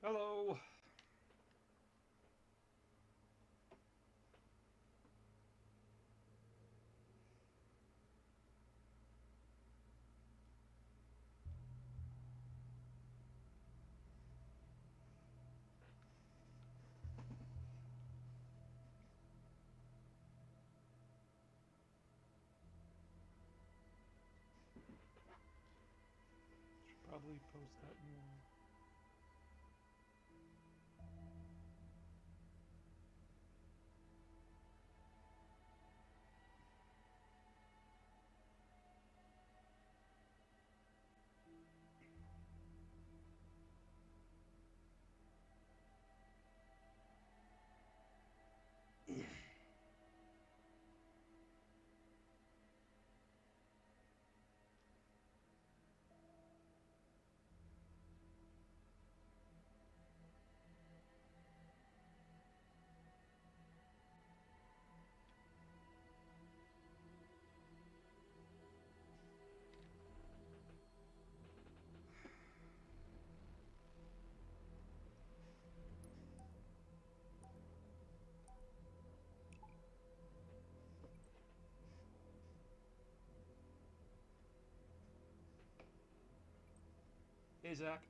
Hello. Should probably post that more. Hey, Zach.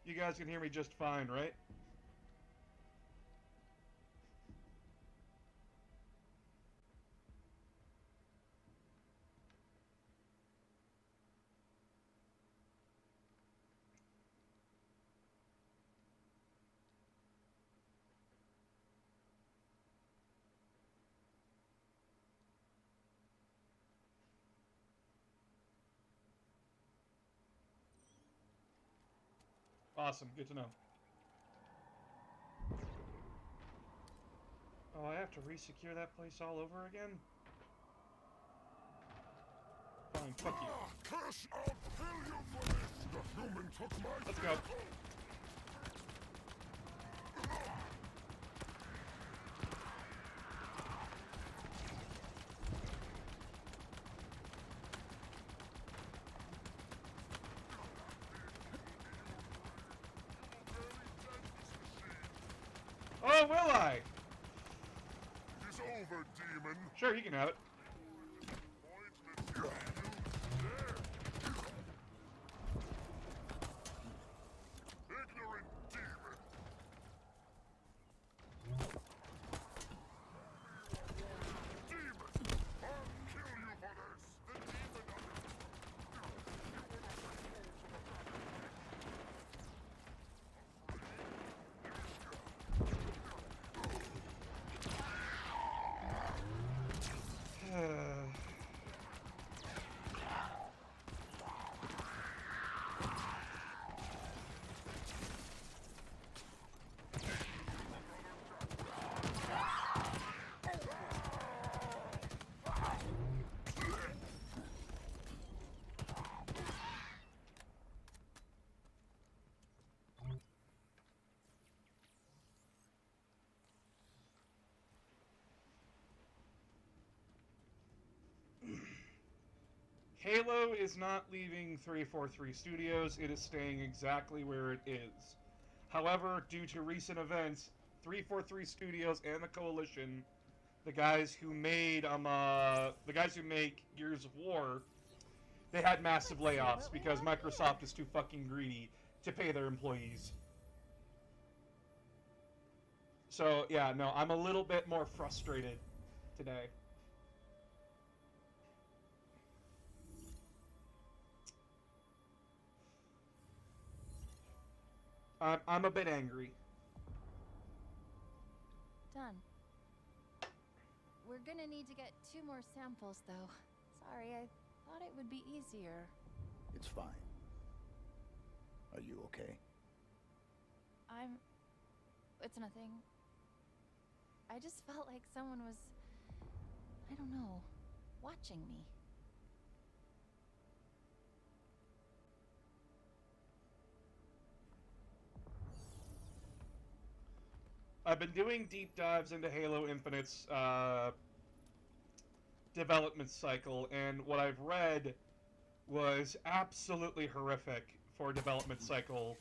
You guys can hear me just fine, right? Awesome. Good to know. Oh, I have to re-secure that place all over again? Fine, fuck you. Curse, I'll kill you for this! The human took my Let's go. Oh, will I? It is over, demon! Sure, you can have it. Pointless, you there! Ignorant demon! Demon! I'll kill you for this! The demon Halo is not leaving 343 Studios. It is staying exactly where it is. However, due to recent events, 343 Studios and the Coalition, the guys who make Gears of War, they had massive layoffs because Microsoft is too fucking greedy to pay their employees. So yeah, no, I'm a little bit more frustrated today. I'm a bit angry. Done. We're gonna need to get 2 more samples, though. Sorry, I thought it would be easier. It's fine. Are you okay? It's nothing. I just felt like someone was... I don't know... watching me. I've been doing deep dives into Halo Infinite's development cycle, and what I've read was absolutely horrific for a development cycle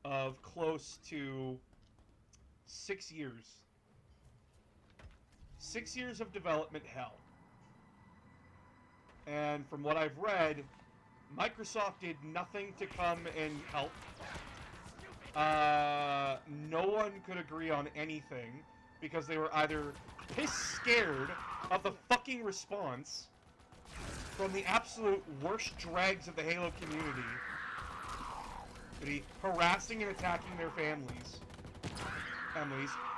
of close to 6 years. 6 years of development hell. And from what I've read, Microsoft did nothing to come and help. No one could agree on anything because they were either piss scared of the fucking response from the absolute worst dregs of the Halo community, harassing and attacking their families,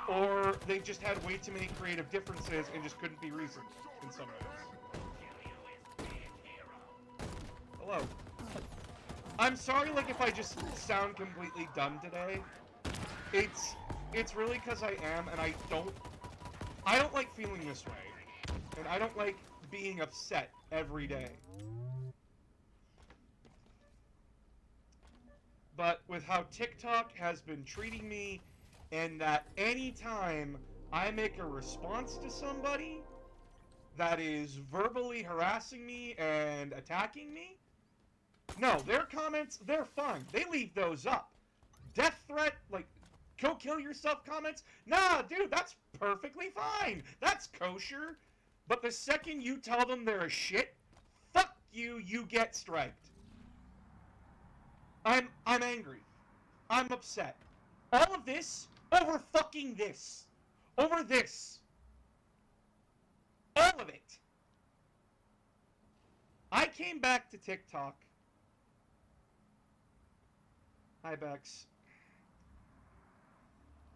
or they just had way too many creative differences and just couldn't be reasoned in some ways. Hello. I'm sorry, like, if I just sound completely dumb today. It's really because I am, and I don't like feeling this way. And I don't like being upset every day. But with how TikTok has been treating me, and that anytime I make a response to somebody that is verbally harassing me and attacking me, no, their comments, they're fine. They leave those up. Death threat, like, go kill yourself comments, nah, dude, that's perfectly fine. That's kosher. But the second you tell them they're a shit, fuck you, you get striked. I'm angry. I'm upset. All of this over fucking this. Over this. All of it. I came back to TikTok. Hi, Bex.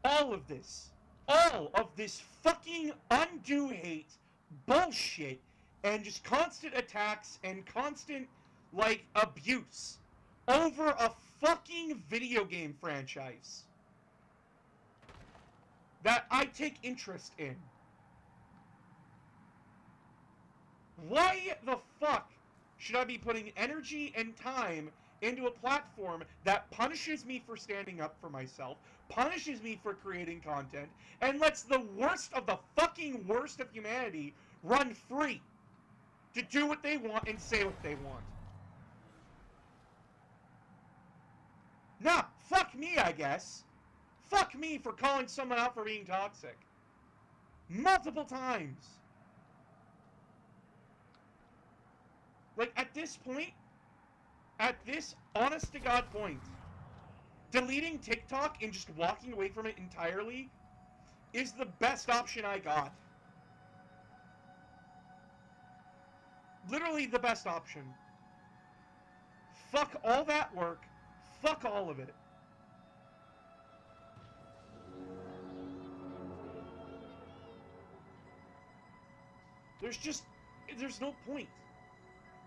All of this fucking undue hate, bullshit, and just constant attacks and constant, like, abuse over a fucking video game franchise that I take interest in. Why the fuck should I be putting energy and time into a platform that punishes me for standing up for myself, punishes me for creating content, and lets the worst of the fucking worst of humanity run free to do what they want and say what they want? Nah, fuck me, I guess. Fuck me for calling someone out for being toxic. Multiple times. Like, at this point, at this honest-to-God point, deleting TikTok and just walking away from it entirely is the best option I got. Literally the best option. Fuck all that work. Fuck all of it. There's no point.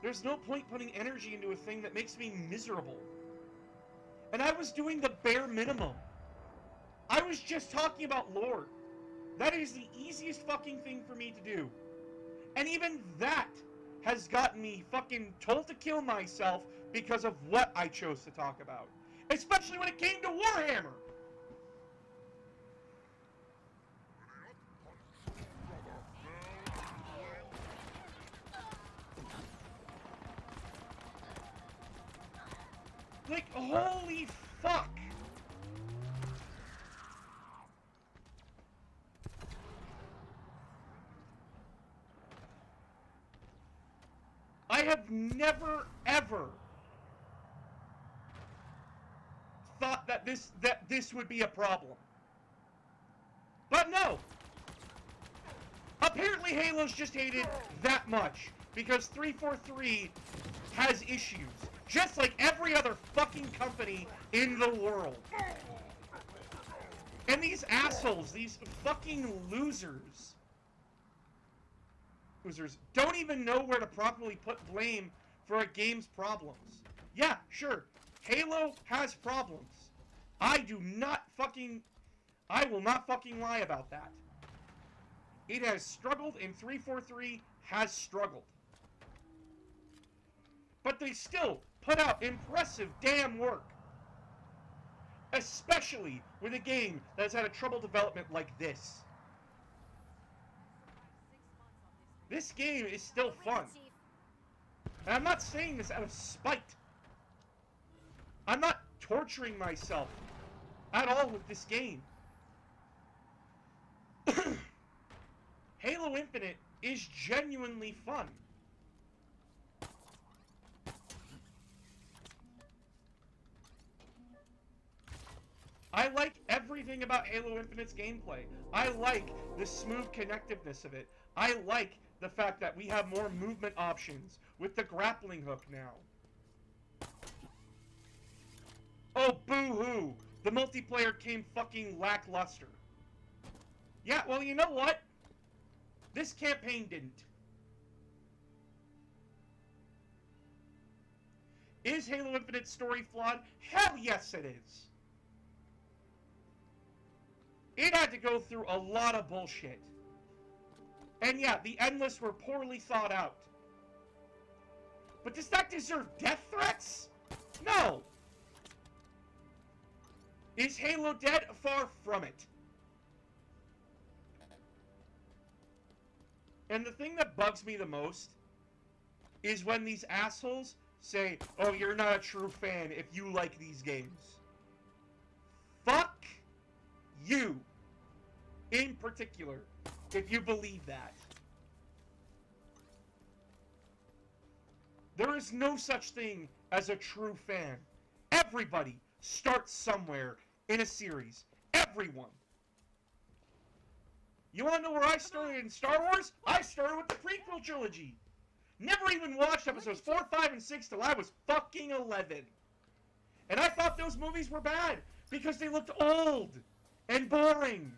There's no point putting energy into a thing that makes me miserable. And I was doing the bare minimum. I was just talking about lore. That is the easiest fucking thing for me to do. And even that has gotten me fucking told to kill myself because of what I chose to talk about. Especially when it came to Warhammer. Like, holy fuck. I have never, ever thought that this would be a problem. But no. Apparently Halo's just hated that much because 343 has issues. Just like every other fucking company in the world. And these assholes, these fucking losers, don't even know where to properly put blame for a game's problems. Yeah, sure, Halo has problems. I will not fucking lie about that. It has struggled, and 343 has struggled. But they still put out impressive damn work. Especially with a game that's had a troubled development like this. This game is still fun. And I'm not saying this out of spite. I'm not torturing myself at all with this game. Halo Infinite is genuinely fun. I like everything about Halo Infinite's gameplay. I like the smooth connectiveness of it. I like the fact that we have more movement options with the grappling hook now. Oh, boo-hoo! The multiplayer came fucking lackluster. Yeah, well, you know what? This campaign didn't. Is Halo Infinite's story flawed? Hell yes, it is. It had to go through a lot of bullshit. And yeah, the Endless were poorly thought out. But does that deserve death threats? No! Is Halo dead? Far from it. And the thing that bugs me the most is when these assholes say, oh, you're not a true fan if you like these games. Fuck you, in particular, if you believe that. There is no such thing as a true fan. Everybody starts somewhere in a series. Everyone. You want to know where I started in Star Wars? I started with the prequel trilogy. Never even watched episodes 4, 5, and 6 till I was fucking 11. And I thought those movies were bad because they looked old and boring.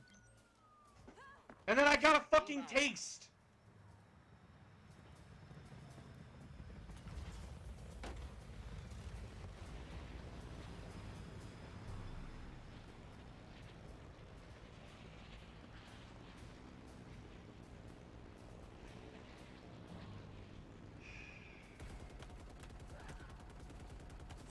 And then I got a fucking taste.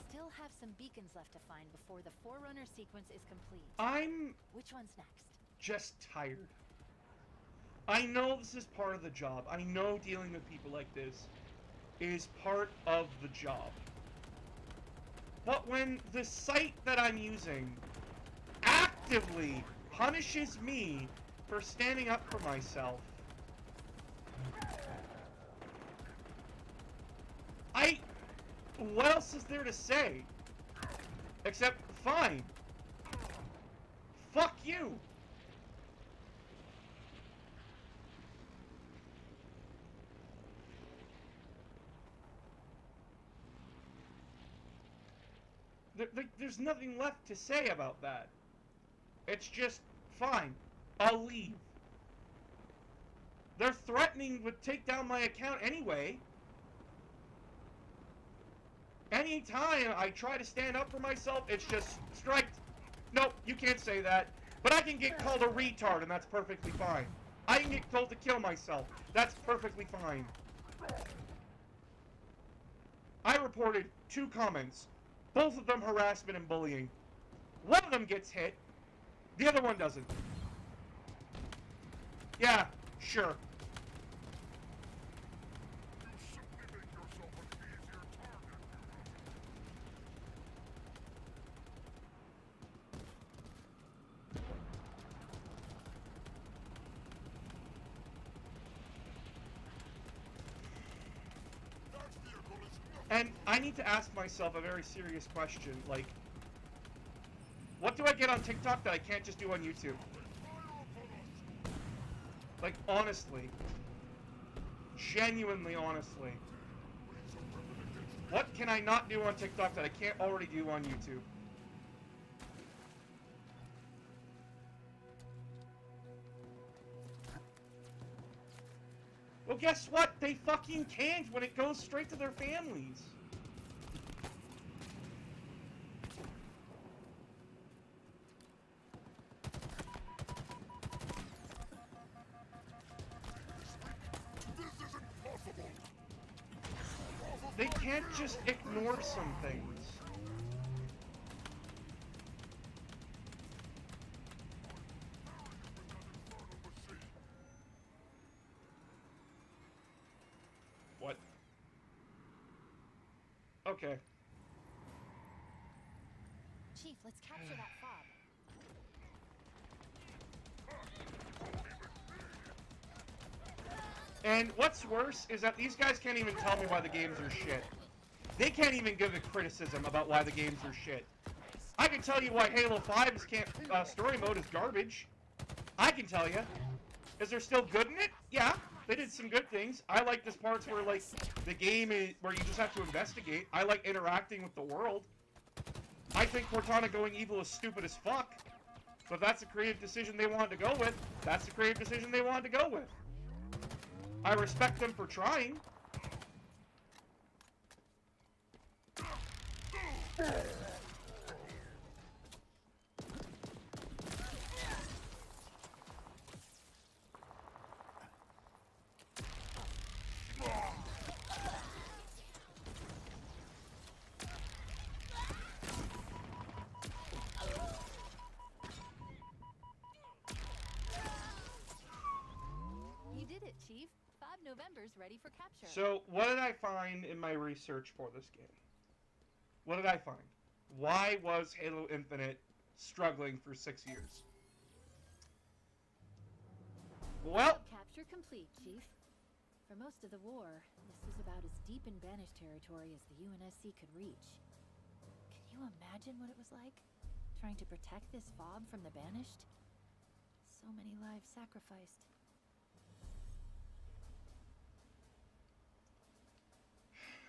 Still have some beacons left to find before the Forerunner sequence is complete. I'm Which one's next? just tired. I know this is part of the job. I know dealing with people like this is part of the job. But when the site that I'm using actively punishes me for standing up for myself, what else is there to say? Except, fine. Fuck you. There's nothing left to say about that. It's just, fine. I'll leave. They're threatening to take down my account anyway. Anytime I try to stand up for myself, it's just striked. Nope, you can't say that. But I can get called a retard, and that's perfectly fine. I can get told to kill myself. That's perfectly fine. I reported 2 comments. Both of them harassment and bullying. One of them gets hit. The other one doesn't. Yeah, sure. You simply make yourself an easier target. That vehicle is nothing. And I need to ask myself a very serious question, like, what do I get on TikTok that I can't just do on YouTube? Like, honestly. Genuinely honestly. What can I not do on TikTok that I can't already do on YouTube? Well, guess what? They fucking can't when it goes straight to their families. This isn't possible. They can't just ignore some things. Okay. Chief, let's capture that fob. And what's worse is that these guys can't even tell me why the games are shit. They can't even give a criticism about why the games are shit. I can tell you why Halo 5's story mode is garbage. I can tell you. Is there still good in it? Yeah, they did some good things. I like this parts where, like, the game is where you just have to investigate. I like interacting with the world. I think Cortana going evil is stupid as fuck. But if that's a creative decision they wanted to go with, that's the creative decision they wanted to go with. I respect them for trying. You did it, Chief. 5 November's ready for capture. So, what did I find in my research for this game? What did I find? Why was Halo Infinite struggling for 6 years? Well, Capture complete, Chief. For most of the war, this was about as deep in banished territory as the UNSC could reach. Can you imagine what it was like? Trying to protect this fob from the banished? So many lives sacrificed.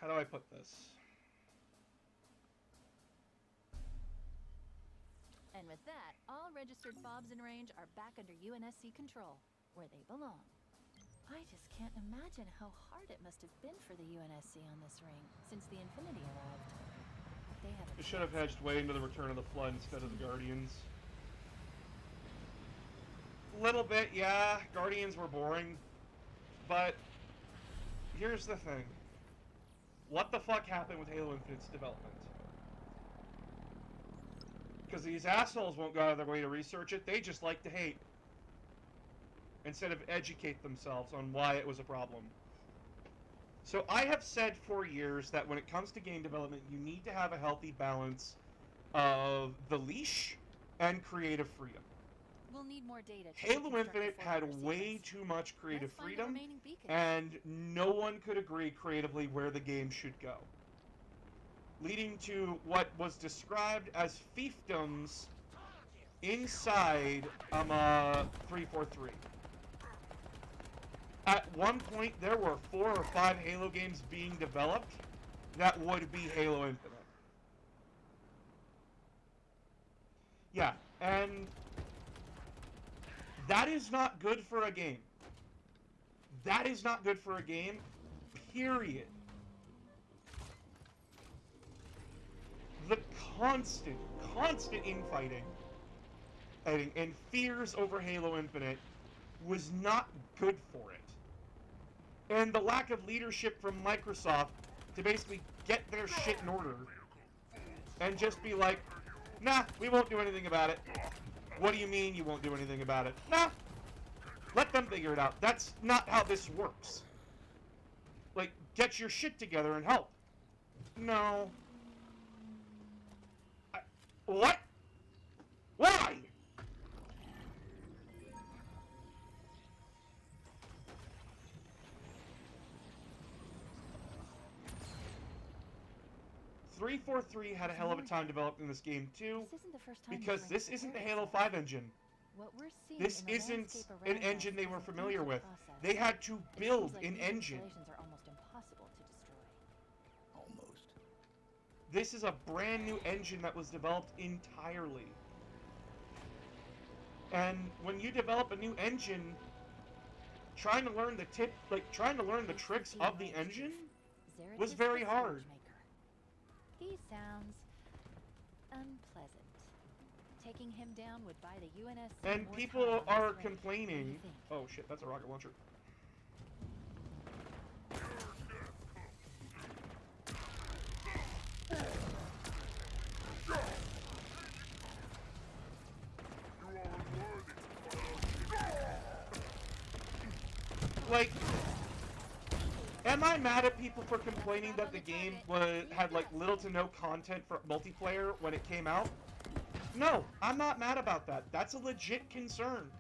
how do I put this? And with that, all registered fobs in range are back under UNSC control, where they belong. I just can't imagine how hard it must have been for the UNSC on this ring since the Infinity arrived. They have We should have hedged way into the Return of the Flood instead of the Guardians. Little bit, yeah. Guardians were boring. But here's the thing. What the fuck happened with Halo Infinite's development? Because these assholes won't go out of their way to research it, they just like to hate. Instead of educate themselves on why it was a problem. So I have said for years that when it comes to game development, you need to have a healthy balance of the leash and creative freedom. We'll need more data. to Halo reconstruct Infinite the had forward way sequence. too much creative Let's find the freedom, remaining beacons. and no one could agree creatively where the game should go. Leading to what was described as fiefdoms inside 343. At one point, there were 4 or 5 Halo games being developed that would be Halo Infinite. Yeah, and that is not good for a game. That is not good for a game, period. The constant infighting and fears over Halo Infinite was not good for it. And the lack of leadership from Microsoft to basically get their shit in order and just be like, nah, we won't do anything about it. What do you mean you won't do anything about it? Nah, let them figure it out. That's not how this works. Like, get your shit together and help. No. What? Why? .343 had a hell of a time developing this game too, This isn't the first time because these this rings isn't the have Halo worked. 5 engine. What we're seeing This in the isn't landscape an around us engine they is were a familiar painful with. process. They had to It build seems like an these engine. installations are almost impossible to destroy. Almost. This is a brand new engine that was developed entirely. And when you develop a new engine, trying to learn the tricks of the engine Zarek was is very the hard. Forge Maker. He sounds unpleasant. Taking him down would buy the UNSC And more people time on are this ring. What do complaining. you think? Oh shit, that's a rocket launcher. Like, Am I mad at people for complaining that the game had like little to no content for multiplayer when it came out? No, I'm not mad about that. That's a legit concern.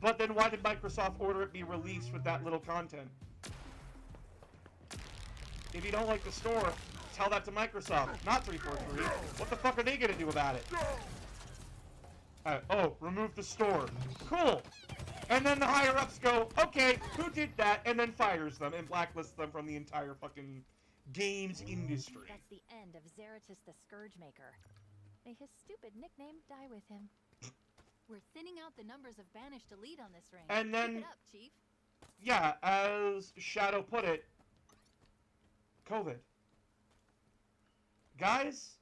But then why did Microsoft order it be released with that little content? If you don't like the store, tell that to Microsoft, not 343. What the fuck are they gonna do about it? Oh, remove the store. Cool. And then the higher-ups go, okay, who did that? And then fires them and blacklists them from the entire fucking games industry. That's the end of Zeratus the Scourgemaker. May his stupid nickname die with him. We're thinning out the numbers of banished elite on this ring. And then, Keep it up, Chief. yeah, as Shadow put it, COVID. Guys,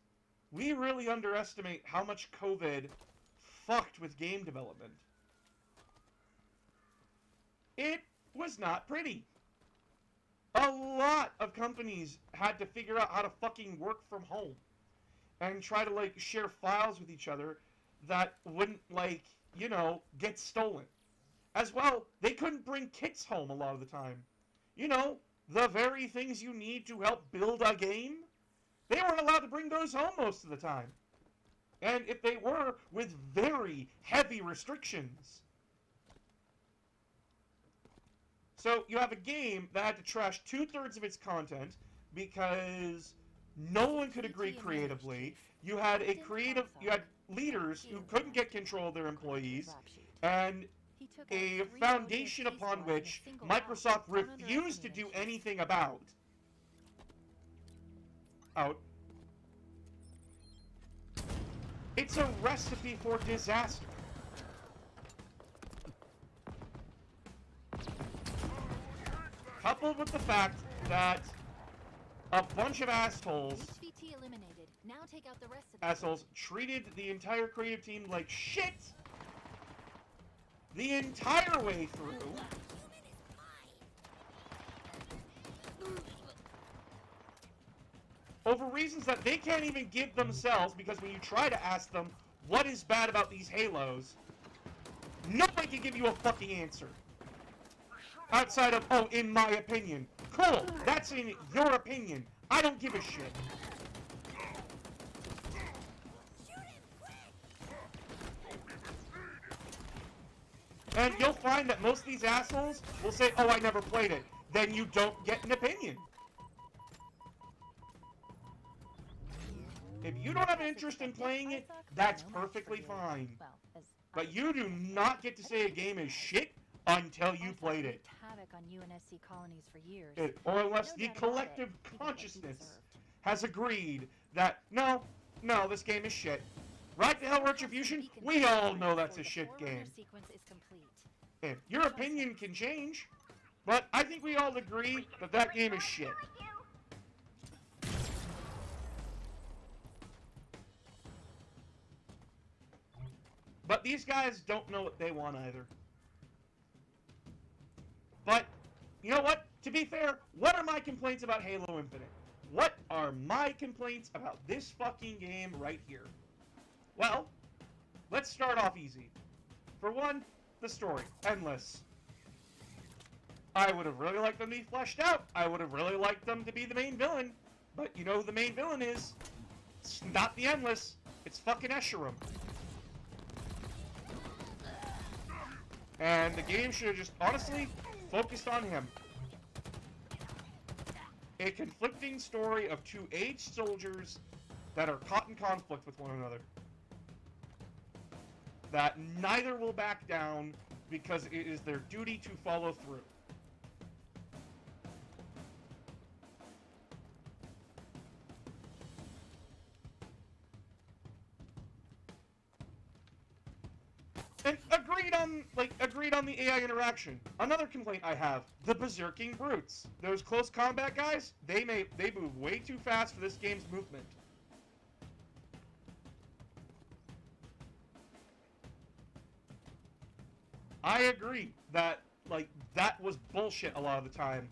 we really underestimate how much COVID fucked with game development. It was not pretty. A lot of companies had to figure out how to fucking work from home and try to, like, share files with each other that wouldn't, like, you know, get stolen. As well, they couldn't bring kits home a lot of the time. You know, the very things you need to help build a game, they weren't allowed to bring those home most of the time. And if they were, with very heavy restrictions. So you have a game that had to trash 2/3 of its content because no one could agree creatively. You had leaders who couldn't get control of their employees, and a foundation upon which Microsoft refused to do anything about. It's a recipe for disaster. Coupled with the fact that a bunch of assholes HVT eliminated. Now take out the rest of assholes treated the entire creative team like shit the entire way through. Over reasons that they can't even give themselves, because when you try to ask them what is bad about these Halos, nobody can give you a fucking answer. Outside of, oh, in my opinion. Cool, that's in your opinion. I don't give a shit. And you'll find that most of these assholes will say, oh, I never played it. Then you don't get an opinion. If you don't have an interest in playing it, that's perfectly fine. But you do not get to say a game is shit until you played it. Havoc on UNSC colonies for years. Or unless the collective consciousness has agreed that, no, this game is shit. Right to hell, Retribution, we all know that's a shit game. And your opinion can change, but I think we all agree that that game is shit. But these guys don't know what they want either. But, you know what? To be fair, what are my complaints about Halo Infinite? What are my complaints about this fucking game right here? Well, let's start off easy. For one, the story. Endless. I would have really liked them to be fleshed out. I would have really liked them to be the main villain. But you know who the main villain is? It's not the Endless. It's fucking Escharum. And the game should have just, honestly, focused on him. A conflicting story of two aged soldiers that are caught in conflict with one another. That neither will back down because it is their duty to follow through. And agreed on the AI interaction. Another complaint I have, the berserking brutes. Those close combat guys, they move way too fast for this game's movement. I agree that, that was bullshit a lot of the time.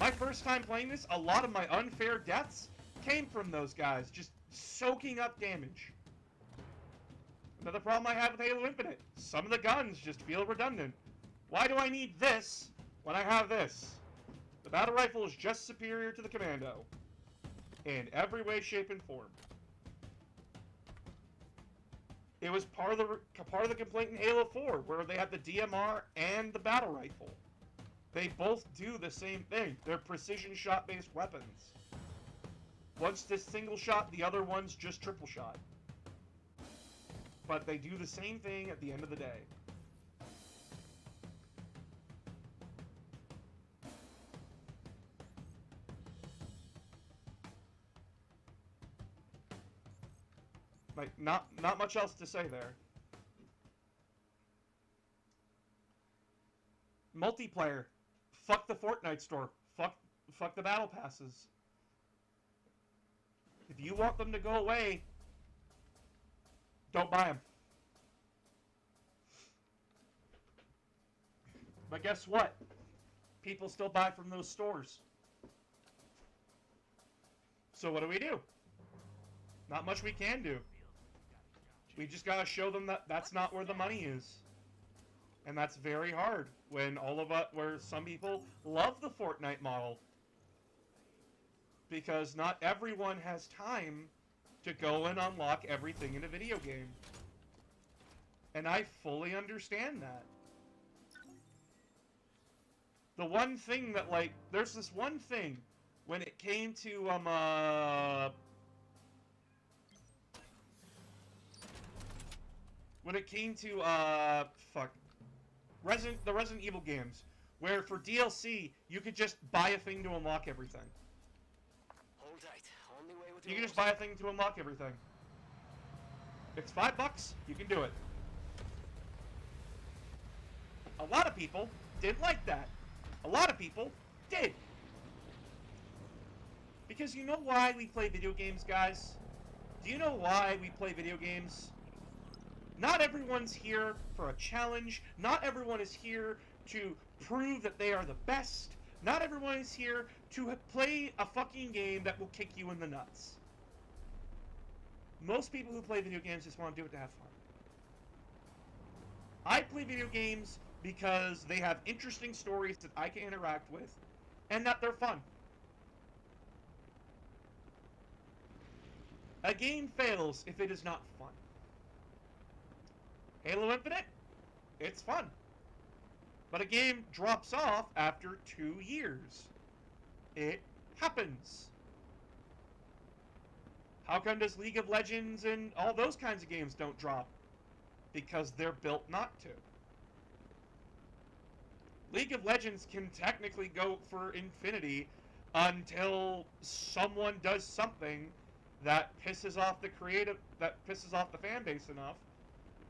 My first time playing this, a lot of my unfair deaths came from those guys, just soaking up damage. Another problem I have with Halo Infinite, some of the guns just feel redundant. Why do I need this when I have this? The battle rifle is just superior to the commando. In every way, shape, and form. It was part of the complaint in Halo 4, where they had the DMR and the battle rifle. They both do the same thing. They're precision shot-based weapons. One's just single shot, the other one's just triple shot. But they do the same thing at the end of the day. Like, not much else to say there. Multiplayer. Fuck the Fortnite store. Fuck the battle passes. If you want them to go away, don't buy them. But guess what? People still buy from those stores. So what do? Not much we can do. We just gotta show them that that's not where the money is. And that's very hard when where some people love the Fortnite model. Because not everyone has time to go and unlock everything in a video game. And I fully understand that. The one thing that, like, there's this one thing when it came to, the Resident Evil games, where for DLC, you could just buy a thing to unlock everything. Hold tight. Only way with You can just buy a thing to unlock everything. It's $5, you can do it. A lot of people didn't like that. A lot of people did. Because you know why we play video games, guys? Do you know why we play video games? Not everyone's here for a challenge. Not everyone is here to prove that they are the best. Not everyone is here to play a fucking game that will kick you in the nuts. Most people who play video games just want to do it to have fun. I play video games because they have interesting stories that I can interact with, and that they're fun. A game fails if it is not fun. Halo Infinite, it's fun. But a game drops off after 2 years. It happens. How come does League of Legends and all those kinds of games don't drop? Because they're built not to. League of Legends can technically go for infinity until someone does something that pisses off the fan base enough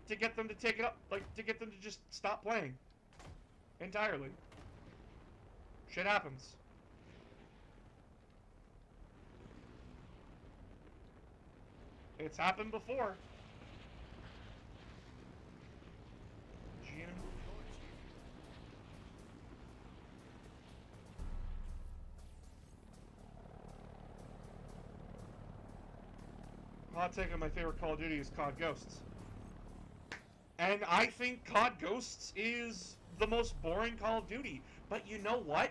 to get them to take it up, to get them to just stop playing entirely. Shit happens. It's happened before. Hot take on my favorite Call of Duty is COD Ghosts. And I think COD Ghosts is the most boring Call of Duty. But you know what?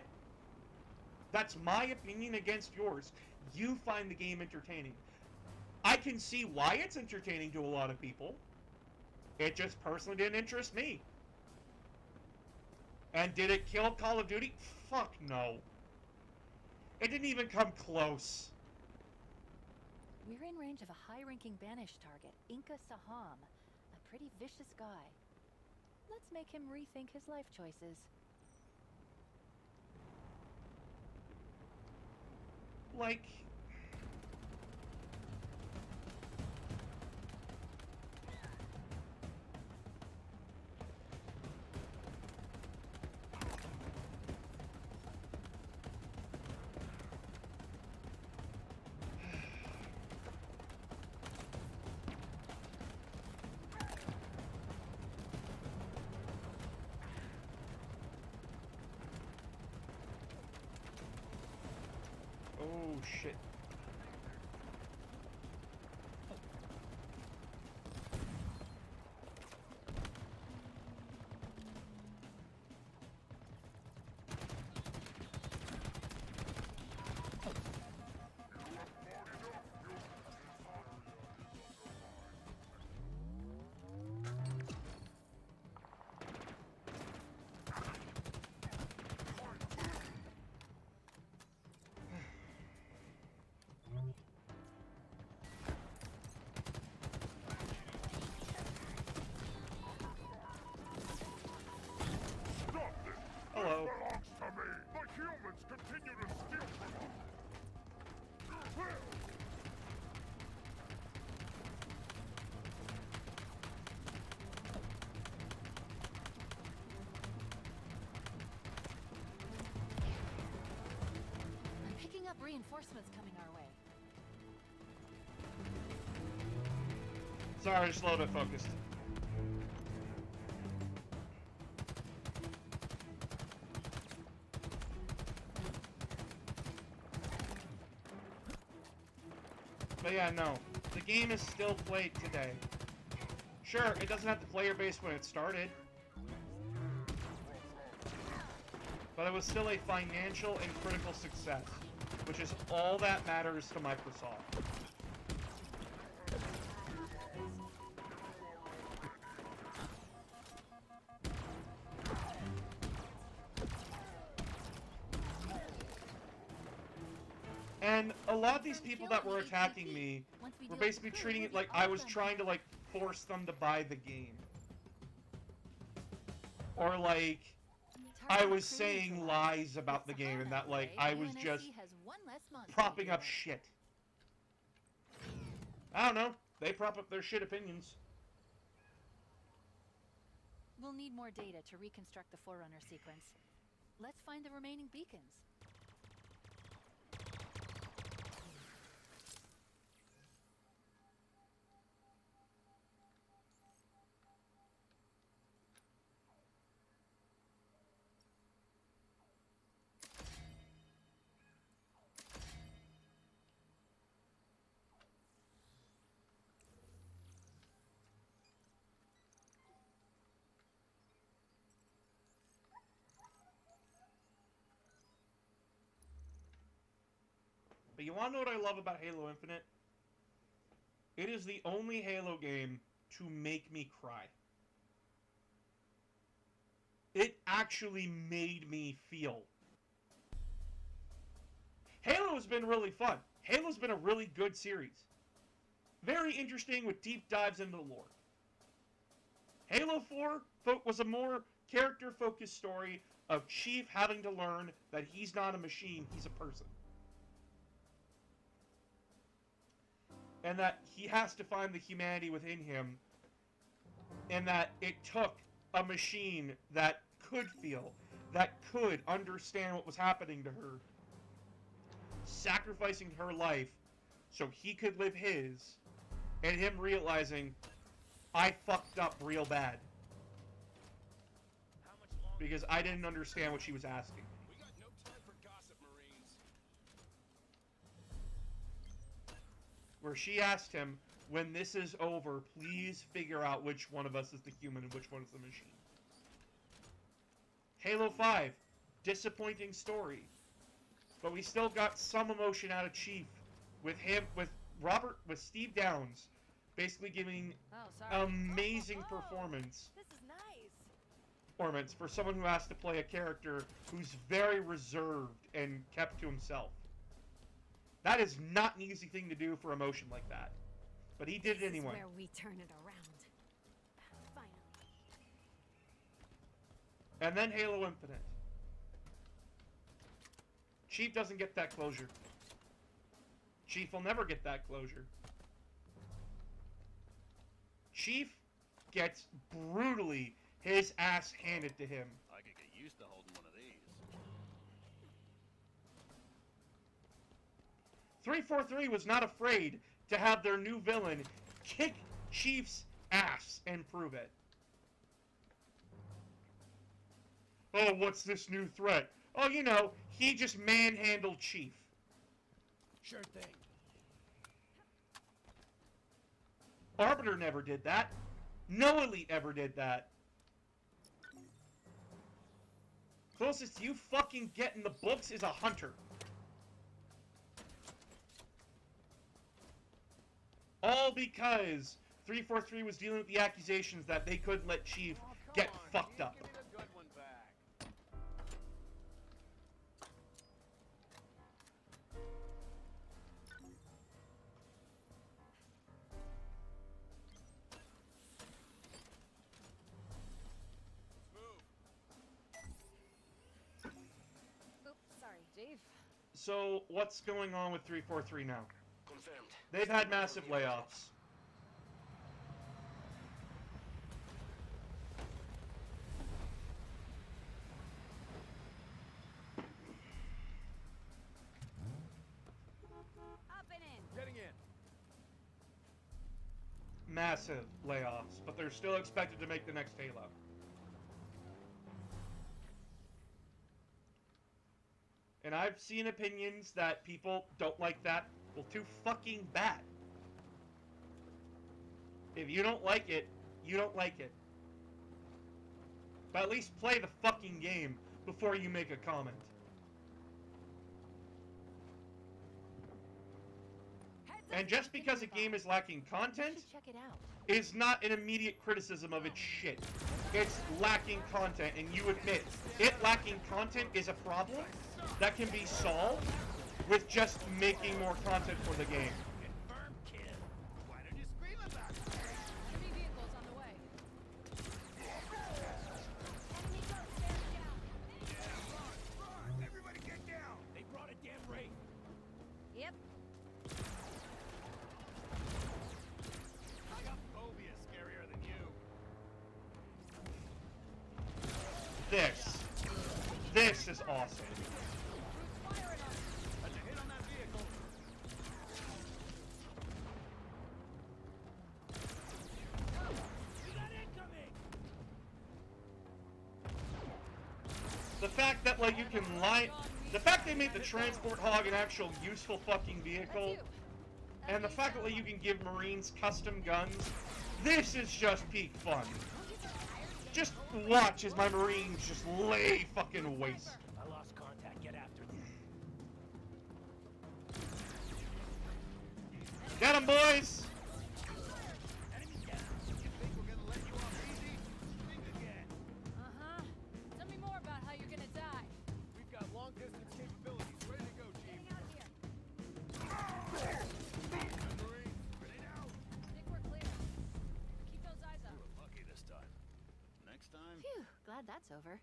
That's my opinion against yours. You find the game entertaining. I can see why it's entertaining to a lot of people. It just personally didn't interest me. And did it kill Call of Duty? Fuck no. It didn't even come close. We're in range of a high-ranking banished target, Inca Saham. A pretty vicious guy. Let's make him rethink his life choices. Like... Oh, shit. reinforcements coming our way. Sorry, just a little bit focused. But yeah, no. The game is still played today. Sure, it doesn't have the player base when it started. But it was still a financial and critical success, which is all that matters to Microsoft. And a lot of these people that were attacking me were basically treating it like I was trying to, like, force them to buy the game. Or, like, I was saying lies about the game and that, like, I was just propping up shit. I don't know. They prop up their shit opinions. We'll need more data to reconstruct the Forerunner sequence. Let's find the remaining beacons. But you want to know what I love about Halo Infinite? It is the only Halo game to make me cry. It actually made me feel. Halo has been really fun. Halo's been a really good series. Very interesting with deep dives into the lore. Halo 4 was a more character-focused story of Chief having to learn that he's not a machine, he's a person. And that he has to find the humanity within him. And that it took a machine that could feel, that could understand what was happening to her, sacrificing her life so he could live his, and him realizing, I fucked up real bad. Because I didn't understand what she was asking. We got no time for gossip, Marines. Where she asked him, when this is over, please figure out which one of us is the human and which one is the machine. Halo 5, disappointing story. But we still got some emotion out of Chief with him, with Steve Downs, basically giving amazing performance. This is nice. Performance for someone who has to play a character who's very reserved and kept to himself. That is not an easy thing to do for emotion like that. But he did it anyway. This is where we turn it around. Finally. And then Halo Infinite. Chief doesn't get that closure. Chief will never get that closure. Chief gets brutally his ass handed to him. I could get used to holding one of these. 343 was not afraid to have their new villain kick Chief's ass and prove it. Oh, what's this new threat? Oh, you know, he just manhandled Chief. Sure thing. Arbiter never did that. No Elite ever did that. Closest you fucking get in the books is a Hunter. All because 343 was dealing with the accusations that they couldn't let Chief get fucked up. Give me the good one back. Oops, sorry, Dave. So, what's going on with 343 now? Confirmed. They've had massive layoffs. massive layoffs, but they're still expected to make the next Halo. And I've seen opinions that people don't like that. Well, too fucking bad. If you don't like it, you don't like it. But at least play the fucking game before you make a comment. And just because a game is lacking content Check it out. is not an immediate criticism of its shit. It's lacking content, and you admit it lacking content is a problem that can be solved with just making more content for the game. Confirm kill. Why don't you scream about it? Enemy vehicles on the way. Enemy guard standing down. Everybody get down. They brought a damn raid. Yep. I got phobia scarier than you. This is awesome. Firing on. That's a hit on that vehicle. You got incoming. The fact that, like, you can line... The fact they made the Transport Hog an actual useful fucking vehicle, and the fact that, like, you can give Marines custom guns, this is just peak fun. Just watch as my Marines just lay fucking waste. I lost contact. Get after them. Get 'em, boys! Enemy down. You think we're gonna let you off easy? Think again. Uh-huh. Tell me more about how you're gonna die. We've got long distance capabilities ready to go, Chief. Getting out of here. Marines, ready now. Think we're clear. Keep those eyes up. We're lucky this time. Next time. Phew, glad that's over.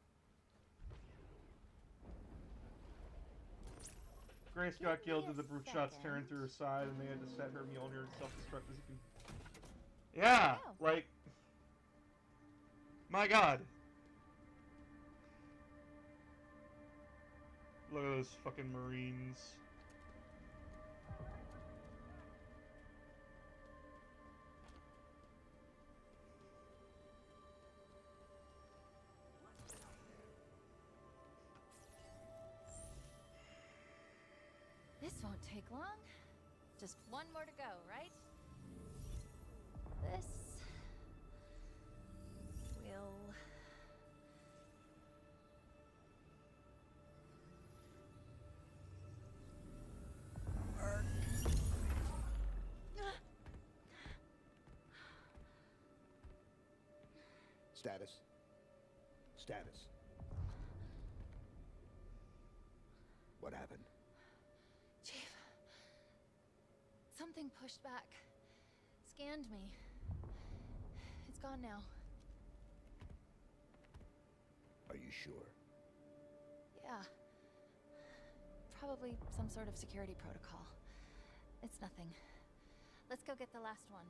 Grace got killed with the brute shots tearing through her side, and they had to set her Mjolnir to self-destruct as you can... Yeah! Oh. Like... My god. Look at those fucking Marines. This won't take long. Just one more to go, right? This will work. Status. Status. What happened? Chief, something pushed back. Scanned me. It's gone now. Are you sure? Yeah. Probably some sort of security protocol. It's nothing. Let's go get the last one.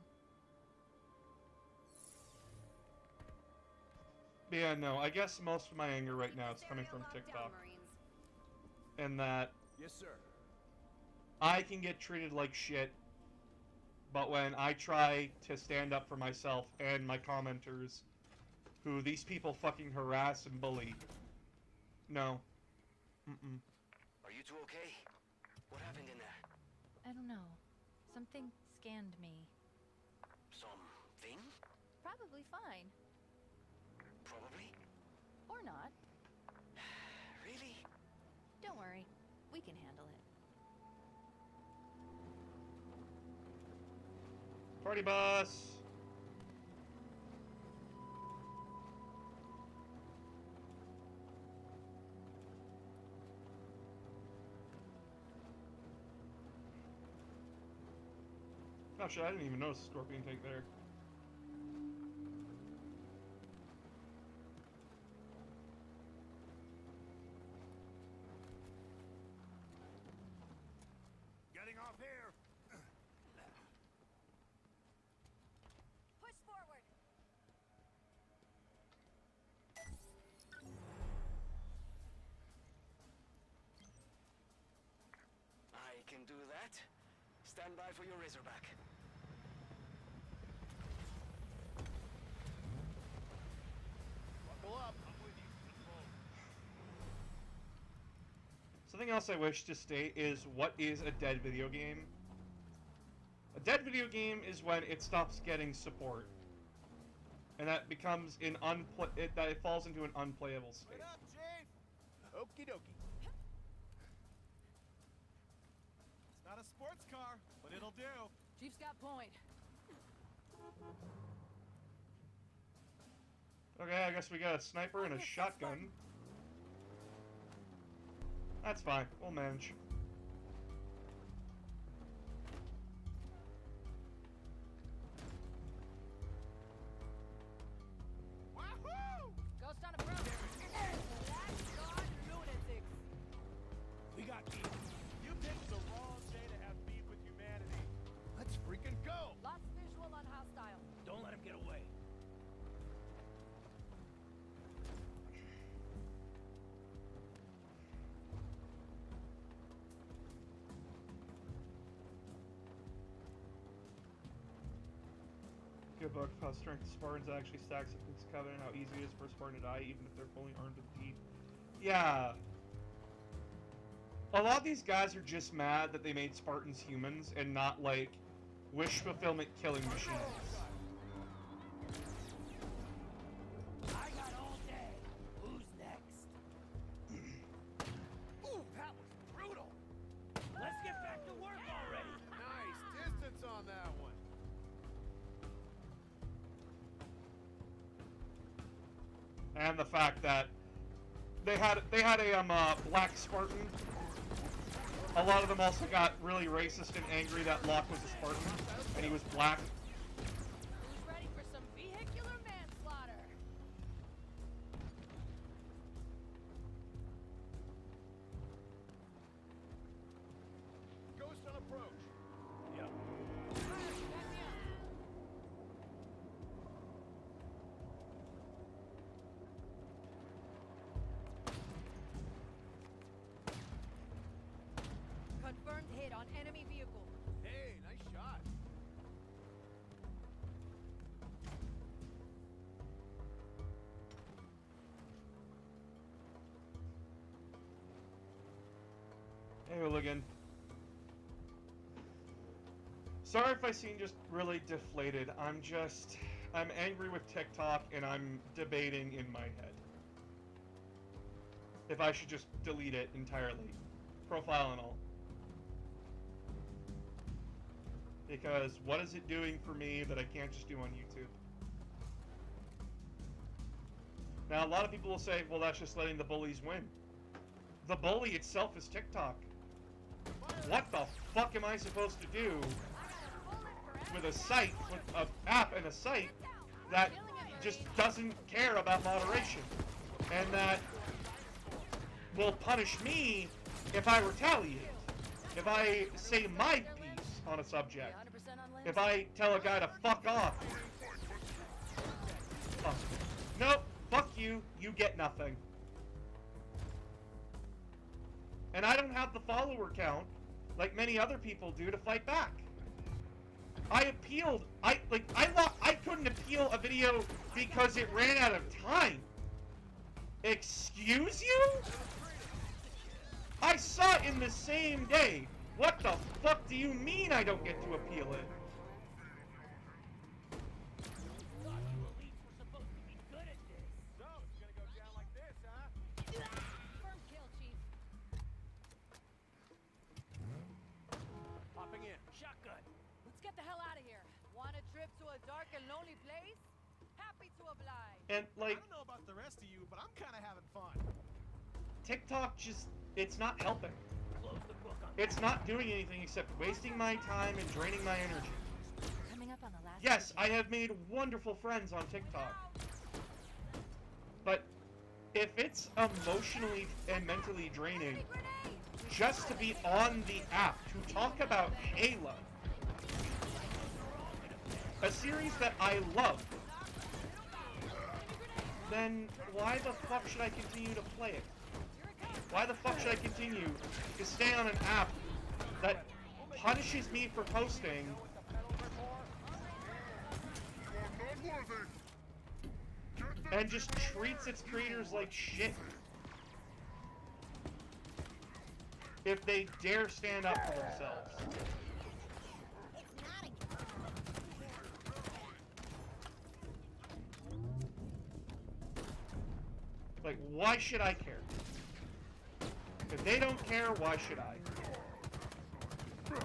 Yeah, no, I guess most of my anger right now is coming from TikTok. And that Yes, sir. I can get treated like shit, but when I try to stand up for myself and my commenters, who these people fucking harass and bully, no. Mm-mm. Are you two okay? What happened in there? I don't know. Something scanned me. Something? Probably fine. Probably. Or not. Really? Don't worry. We can handle it. Party bus! Oh shit, I didn't even notice the scorpion tank there. Getting off here. Push forward. I can do that. Stand by for your Razorback. Something else I wish to state is, what is a dead video game? A dead video game is when it stops getting support, and that becomes that it falls into an unplayable state. What up, Chief? Okie dokie. It's not a sports car, but it'll do. Chief's got point. Okay, I guess we got a sniper and a shotgun. That's fine. We'll manage. Wahoo! Ghost on approach. Last gone lunatics. We got beef. You picked the wrong day to have beef with humanity. Let's freaking go! Lost visual on hostile. Don't let him get away. Good book, how strength of Spartans actually stacks up against Covenant, how easy it is for a Spartan to die, even if they're fully armed with teeth. Yeah. A lot of these guys are just mad that they made Spartans humans and not, like, wish fulfillment killing machines. I got all day. Who's next? Ooh, that was brutal. Let's get back to work already. Nice distance on that one. And the fact that they had a black Spartan. A lot of them also got really racist and angry that Locke was a Spartan and he was black. Who's ready for some vehicular manslaughter? Ghost on approach. Yep. Back me up. Confirmed hit on enemy vehicle. Hey, nice shot. Hey, Hooligan. Sorry if I seem just really deflated. I'm angry with TikTok and I'm debating in my head if I should just delete it entirely, profile and all. Because what is it doing for me that I can't just do on YouTube? Now, a lot of people will say, well, that's just letting the bullies win. The bully itself is TikTok. What the fuck am I supposed to do with a site, with an app and a site that just doesn't care about moderation and that will punish me if I retaliate, if I say my piece on a subject, 100% on lens. if I tell a guy to fuck off? Oh. Nope, fuck you, you get nothing. And I don't have the follower count like many other people do to fight back. I appealed. I couldn't appeal a video because it ran out of time. Excuse you? I saw it in the same day. What the fuck do you mean I don't get to appeal it? Thought you elites were supposed to be good at this. So, it's gonna go down like this, huh? Firm kill, Chief. Popping in. Shotgun. Let's get the hell out of here. Want a trip to a dark and lonely place? Happy to oblige. And like, I don't know about the rest of you, but I'm kind of having fun. TikTok just, it's not helping. Close the book on It's not doing anything except wasting my time and draining my energy. Coming up on the last. Yes, I have made wonderful friends on TikTok. But if it's emotionally and mentally draining Grenade! just to be on the app to talk about Halo, a series that I love, then why the fuck should I continue to play it? Why the fuck should I continue to stay on an app that punishes me for posting You are not worthy. Get them and just treats its creators like shit? if they dare stand up for themselves. Like, why should I care? If they don't care, why should I?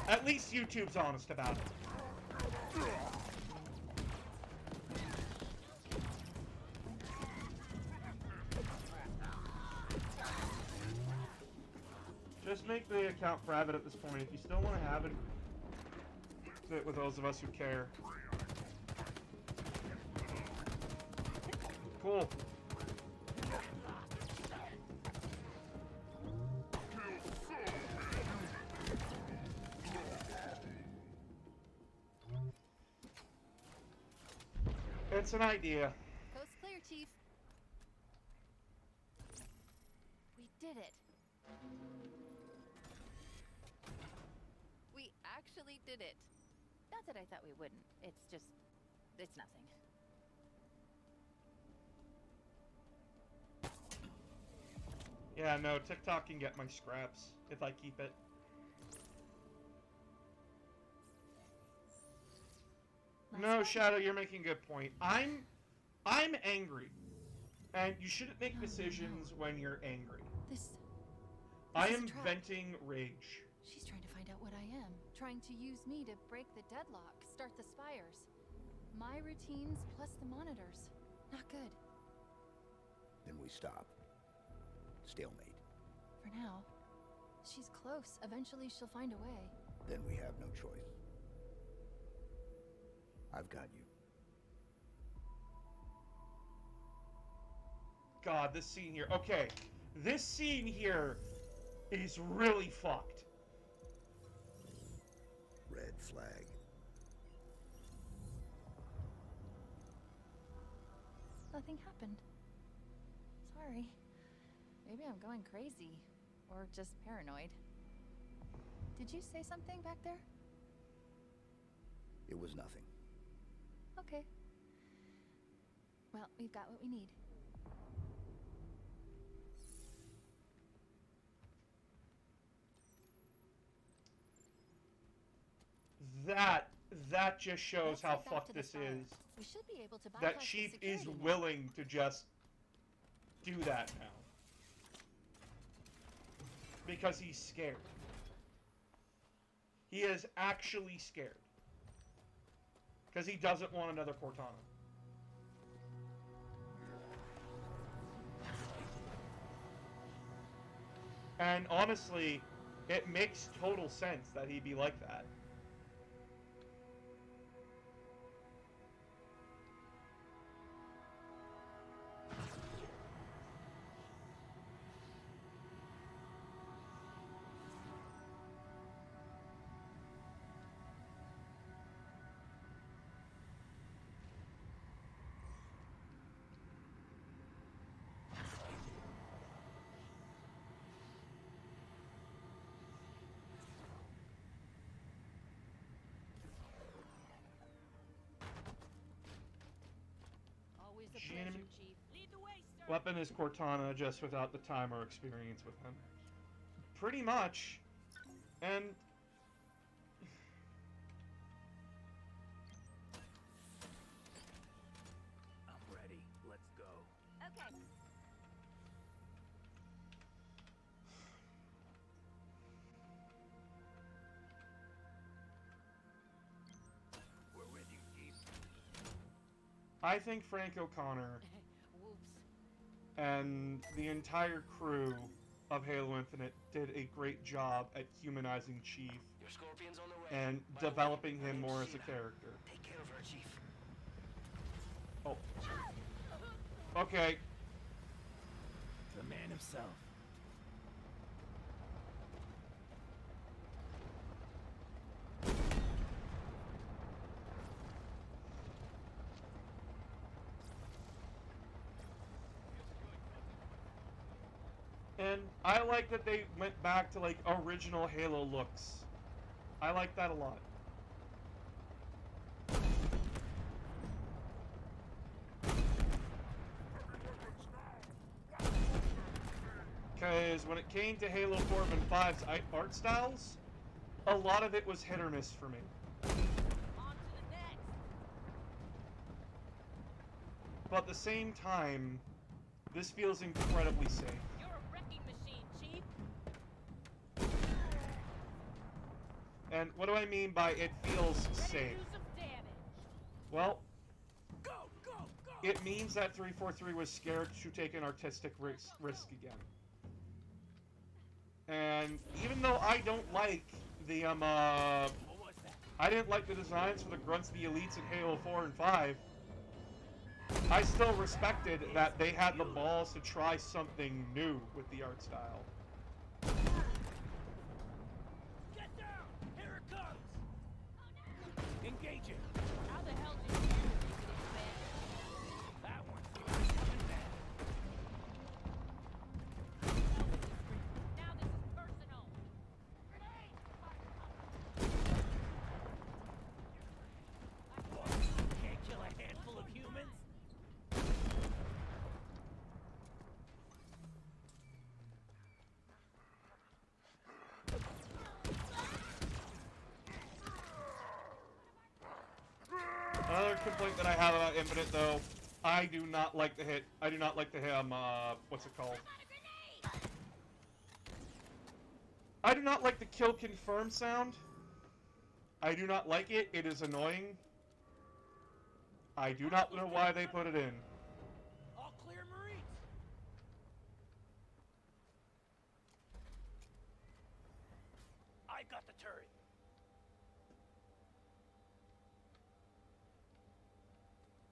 At least YouTube's honest about it. Just make the account private at this point. If you still want to have it, sit with those of us who care. Cool. It's an idea. Coast clear, Chief. We did it. We actually did it. Not that I thought we wouldn't. It's just... it's nothing. Yeah, no, TikTok can get my scraps if I keep it. No, Shadow, you're making a good point. I'm angry. And you shouldn't make decisions when you're angry. This I is a am trap. venting rage. She's trying to find out what I am. Trying to use me to break the deadlock, start the spires. My routines plus the monitors. Not good. Then we stop. Stalemate. For now. She's close. Eventually she'll find a way. Then we have no choice. I've got you. God, this scene here. Okay, this scene here is really fucked. Red flag. Nothing happened. Sorry. Maybe I'm going crazy. Or just paranoid. Did you say something back there? It was nothing. Okay. Well, we've got what we need. That just shows Let's how head back fucked to the this spire. is. We should be able to bypass That the Chief is security net. willing to just do that now. Because he's scared. He is actually scared. Because he doesn't want another Cortana. And honestly, it makes total sense that he'd be like that. Always a Jim. pleasure, Chief. Lead the way, sir. Weapon is Cortana, just without the time or experience with him. Pretty much. And... I'm ready. Let's go. Okay. We're with you, Chief. I think Frank O'Connor Whoops. and the entire crew of Halo Infinite did a great job at humanizing Chief Your Scorpion's on the way. and By the way, developing my him name's more as a Sheila. character. Take care of her, Chief. Oh. Okay. The man himself. And I like that they went back to, like, original Halo looks. I like that a lot. because when it came to Halo 4 and 5's art styles, a lot of it was hit or miss for me. On to the next. But at the same time, this feels incredibly safe. You're a wrecking machine, Chief. And what do I mean by it feels Ready to safe? do some damage. Well, Go, go, go! it means that 343 was scared to take an artistic risk again. And even though I don't like the, What was that? I didn't like the designs for the Grunts, the Elites in Halo 4 and 5, I still respected that they had the balls to try something new with the art style. Get down! Here it comes! Engage it! How the hell did you make it expand? That one's coming back. Now this is personal. Can't kill a handful of humans? Another complaint that I have about Infinite, though, I do not like the what's it called? I do not like the kill confirm sound. I do not like it. It is annoying. I do not know why they put it in. All clear, Marines! I got the turret.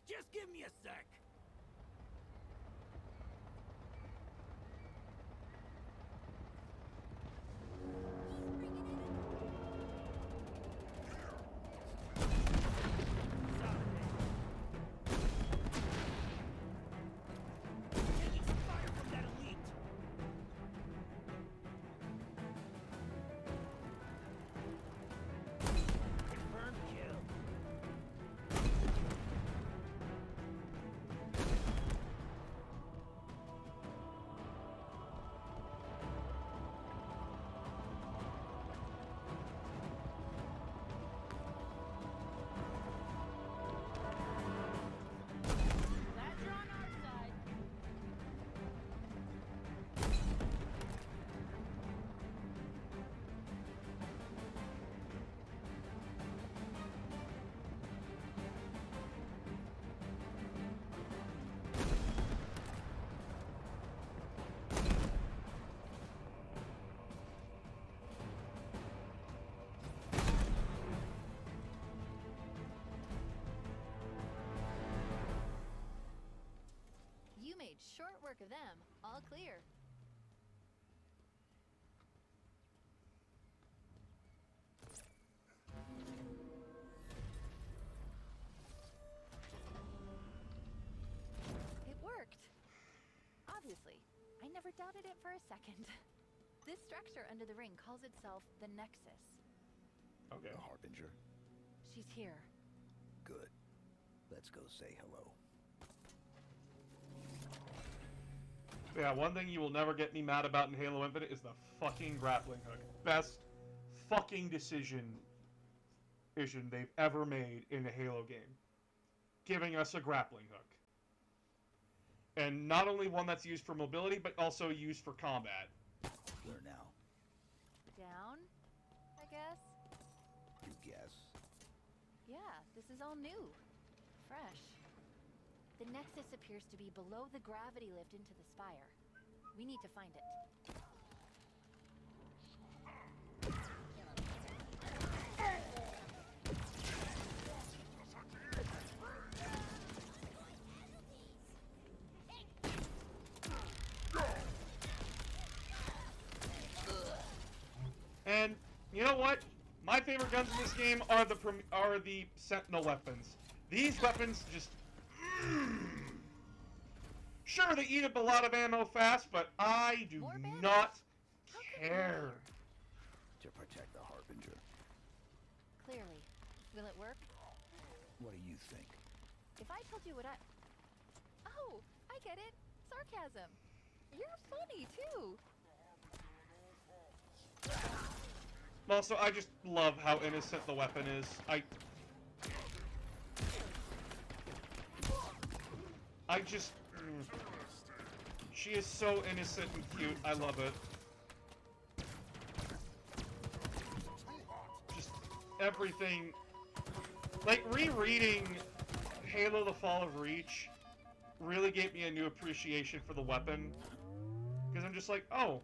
Just give me a sec. Taking some fire from that elite. Confirmed kill. Glad you're on our side. You made short work of them. All clear. It worked. Obviously. I never doubted it for a second. This structure under the ring calls itself the Nexus. Okay. The Harbinger. She's here. Good. Let's go say hello. Yeah, one thing you will never get me mad about in Halo Infinite is the fucking grappling hook. Best fucking decision they've ever made in a Halo game. Giving us a grappling hook. And not only one that's used for mobility, but also used for combat. Where now? Down, I guess? You guess. Yeah, this is all new. Fresh. The Nexus appears to be below the gravity lift into the spire. We need to find it. And you know what? My favorite guns in this game are the Sentinel weapons. These weapons just sure, they eat up a lot of ammo fast, but I do More bandits? not How could care. To protect the Harbinger. Clearly. Will it work? What do you think? If I told you what I... Oh, I get it. Sarcasm. You're funny, too. Also, I just love how innocent the weapon is. I just... She is so innocent and cute. I love it. Just everything. Like, rereading Halo: The Fall of Reach really gave me a new appreciation for the weapon. Because I'm just like, oh,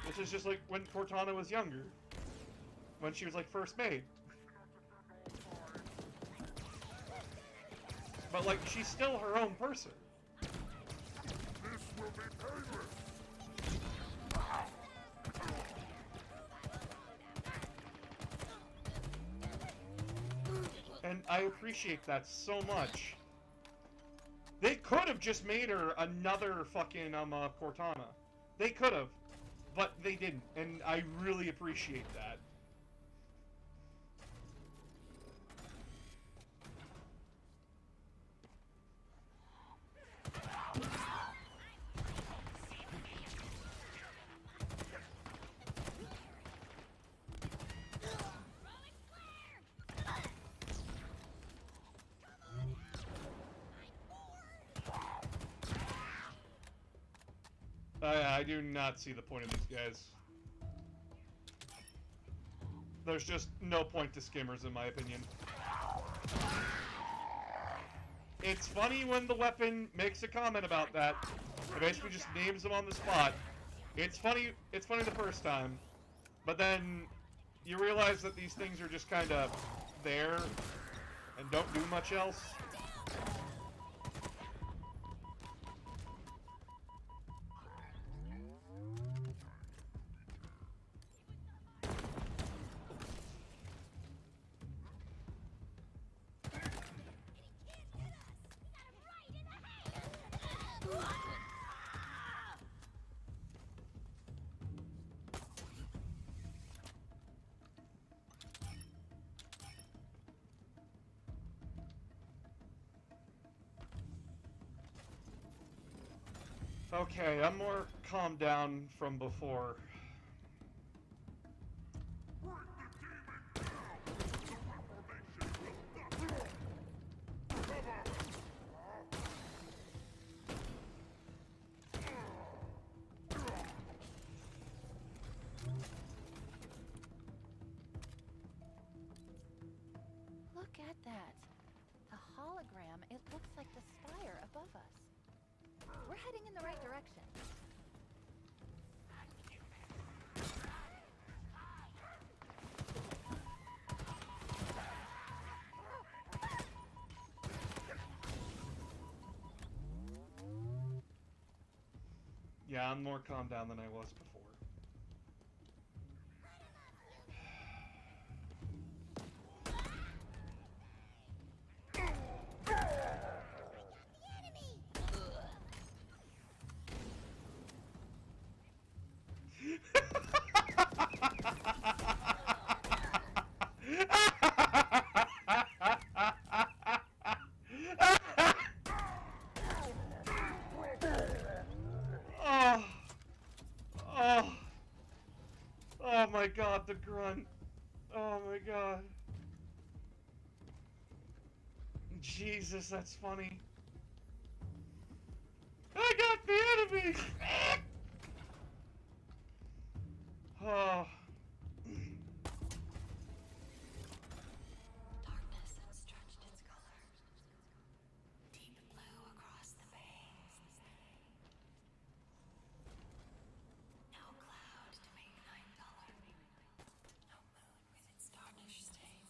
this is just like when Cortana was younger. When she was, like, first made. But, like, she's still her own person. This will be painless. And I appreciate that so much. They could have just made her another fucking, Cortana. They could have. But they didn't. And I really appreciate that. I do not see the point of these guys. There's just no point to skimmers, in my opinion. It's funny when the weapon makes a comment about that. It basically just names them on the spot. It's funny the first time. But then you realize that these things are just kind of there and don't do much else. Okay, I'm more calmed down from before. Look at that. A hologram. It looks like the spire above us. We're heading in the right direction. Yeah, I'm more calmed down than I was before. Oh my god, the grunt. Oh my god. Jesus, that's funny. I got the enemy! Oh. Darkness had stretched its color, deep blue across the veins. No cloud to make night duller, no moon with its tarnished stain.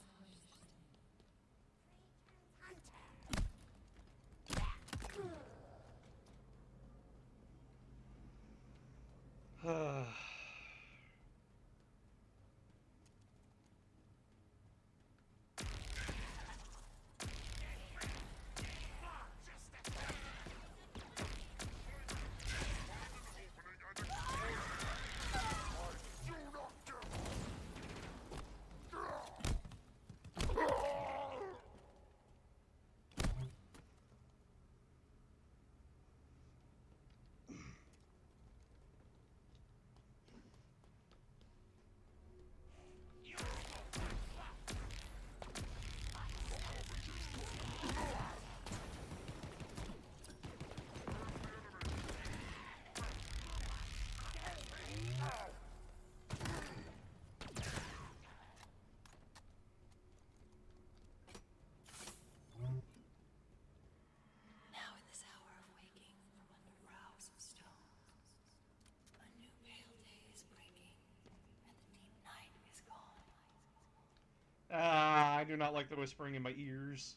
Now in this hour of waking from under brows of stone, a new pale day is breaking, and the deep night is gone. Ah, I do not like the whispering in my ears.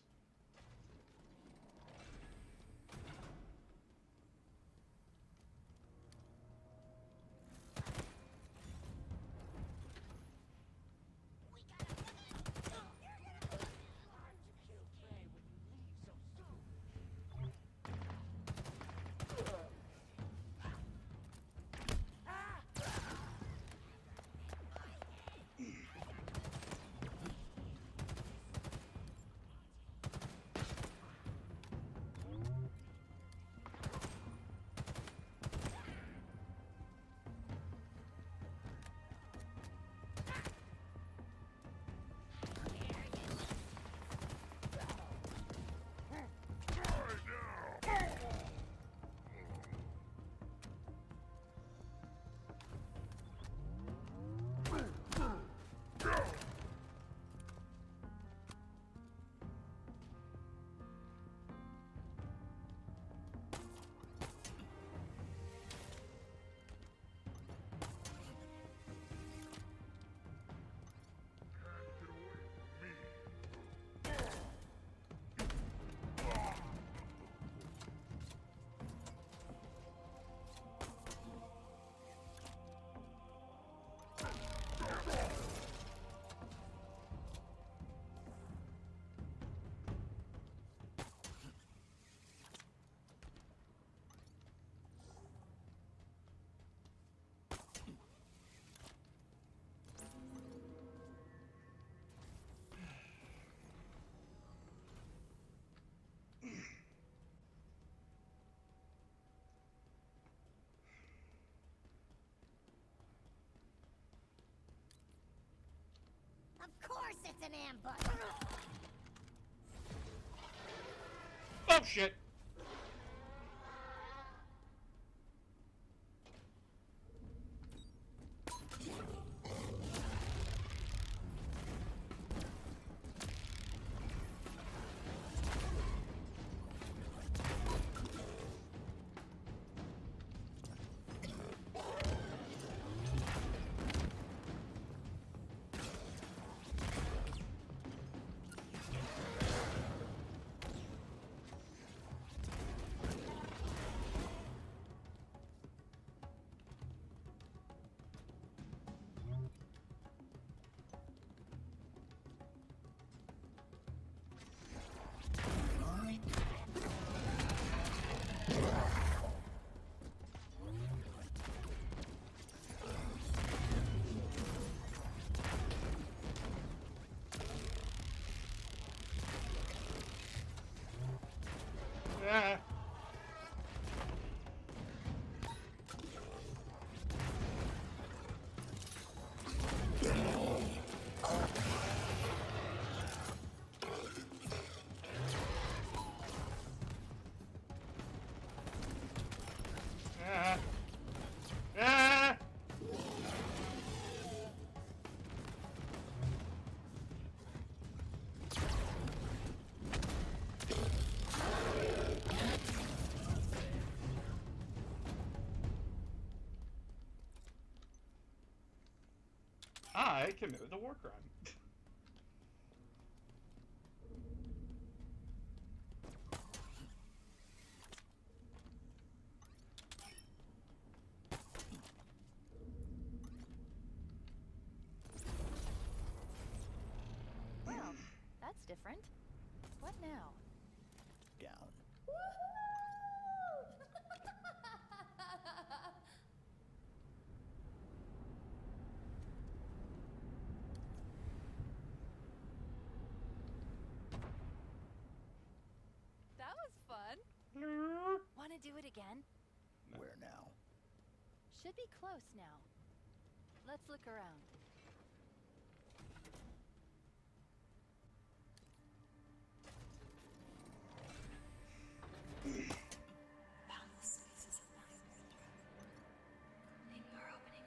Of course it's an ambush! Oh shit! Ah. Ah. Ah. I committed a war crime. Well, that's different. What now? Down. That was fun. Want to do it again? Where now? Should be close now. Let's look around. Boundless spaces of night. Maybe our opening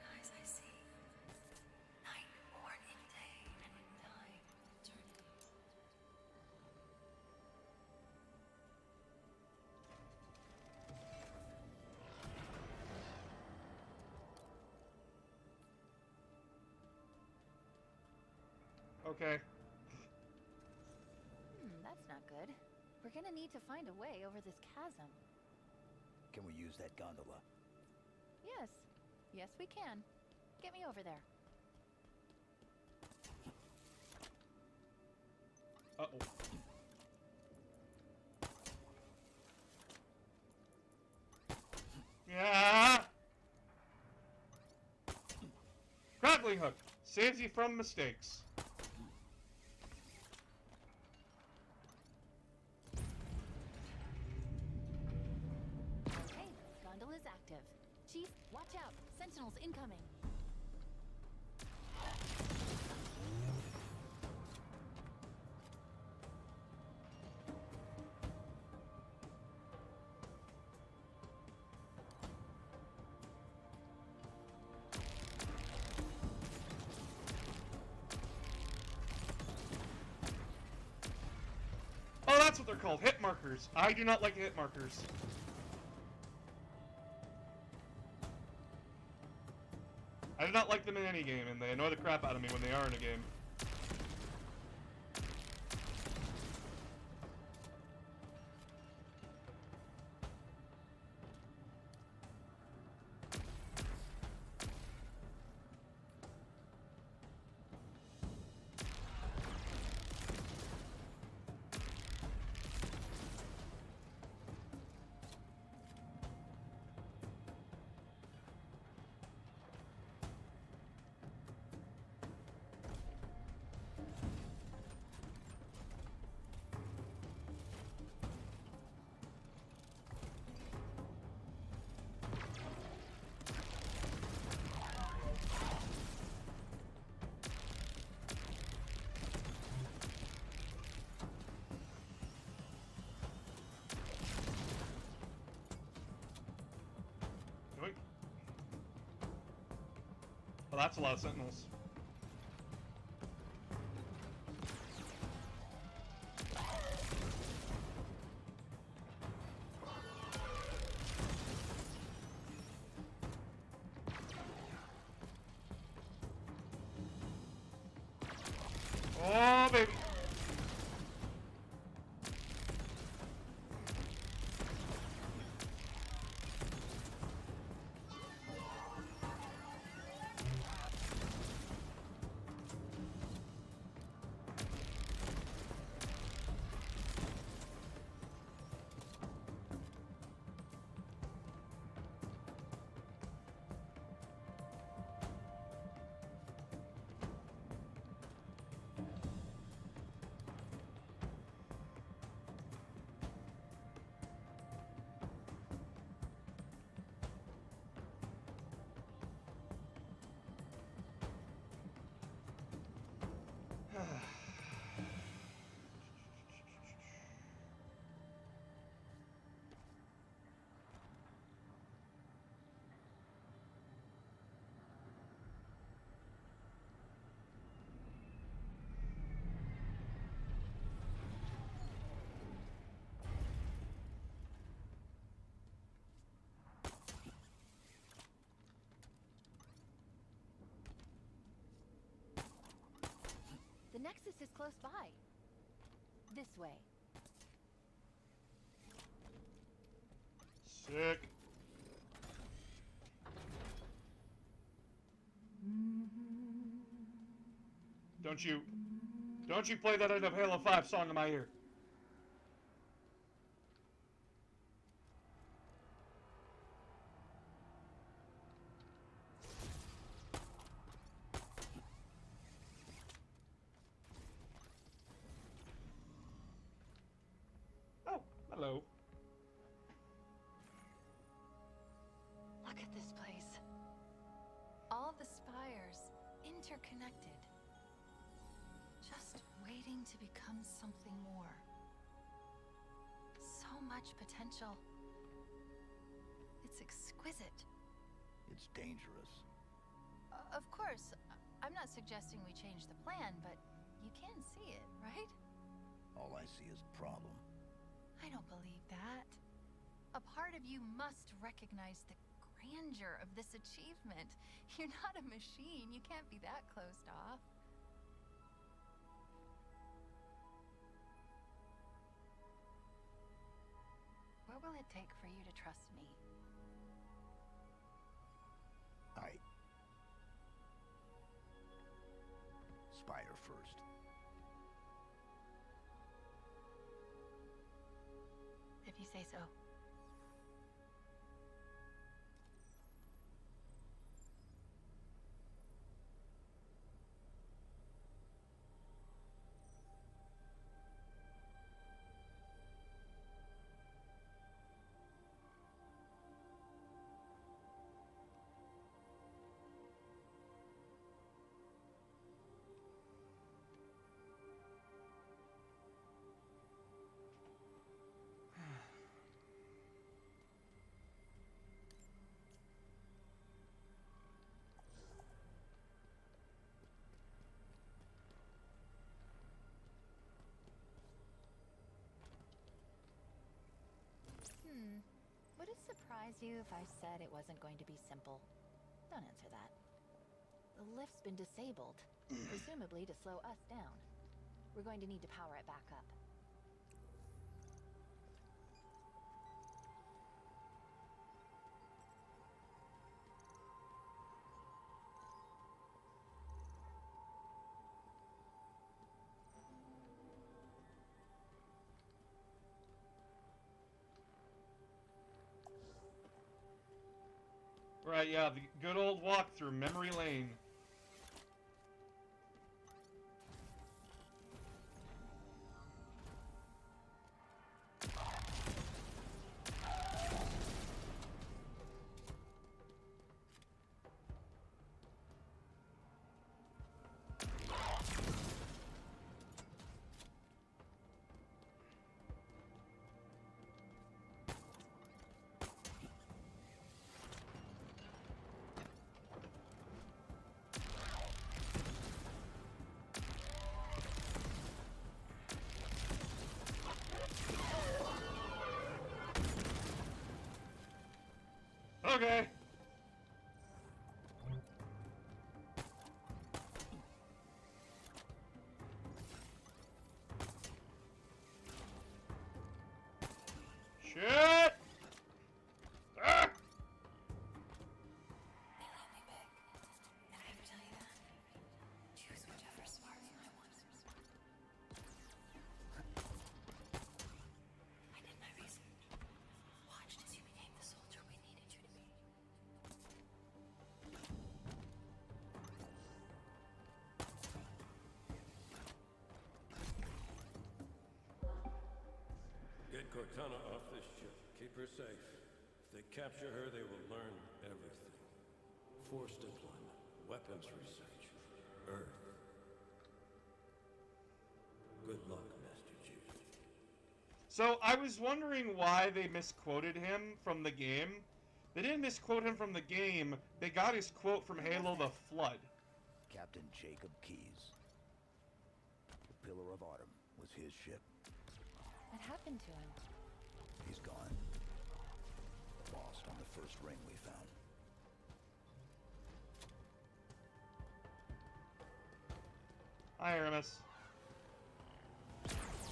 Okay. That's not good. We're gonna need to find a way over this chasm. Can we use that gondola? Yes. Yes, we can. Get me over there. Uh-oh. Yeah! Grappling hook saves you from mistakes. Okay, gondola's active. Chief, watch out! Sentinels incoming! Oh, that's what they're called, hit markers. I do not like hit markers. I do not like them in any game, and they annoy the crap out of me when they are in a game. Yoink. Well, that's a lot of sentinels. Oh, baby. The Nexus is close by. This way. Sick. Don't you play that end of Halo 5 song in my ear. Oh, hello. Look at this place. All the spires, interconnected. Just waiting to become something more. So much potential. It's exquisite. It's dangerous. Of course, I'm not suggesting we change the plan, but you can see it, right? All I see is a problem. I don't believe that. A part of you must recognize the grandeur of this achievement. You're not a machine. You can't be that closed off. What will it take for you to trust me? Spider first. If you say so. Would it surprise you if I said it wasn't going to be simple? Don't answer that. The lift's been disabled, presumably to slow us down. We're going to need to power it back up. Right, yeah, the good old walk through memory lane. Okay. Shit! Ah! They let me pick. Did I ever tell you that? Choose whichever smart I want. I did my research. Watched as you became the soldier we needed you to be. Get Cortana off this ship. Keep her safe. If they capture her, they will learn everything. Force deployment, weapons research, Earth. Good luck, Master Chief. So I was wondering why they misquoted him from the game. They didn't misquote him from the game. They got his quote from Halo the Flood. Captain Jacob Keyes. The Pillar of Autumn was his ship. What happened to him? He's gone. Lost on the first ring we found. Hi, Aramis.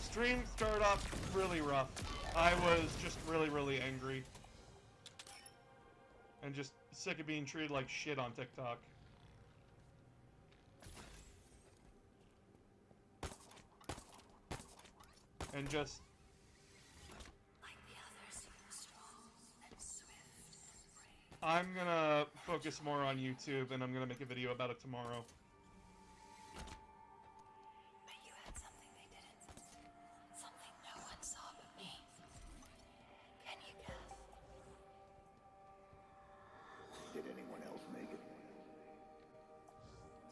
Stream started off really rough. I was just really angry. And just sick of being treated like shit on TikTok. And just... Like the others, you were strong and swift and brave. I'm gonna focus more on YouTube, and I'm gonna make a video about it tomorrow. But you had something they didn't. Something no one saw but me. Can you guess? Did anyone else make it?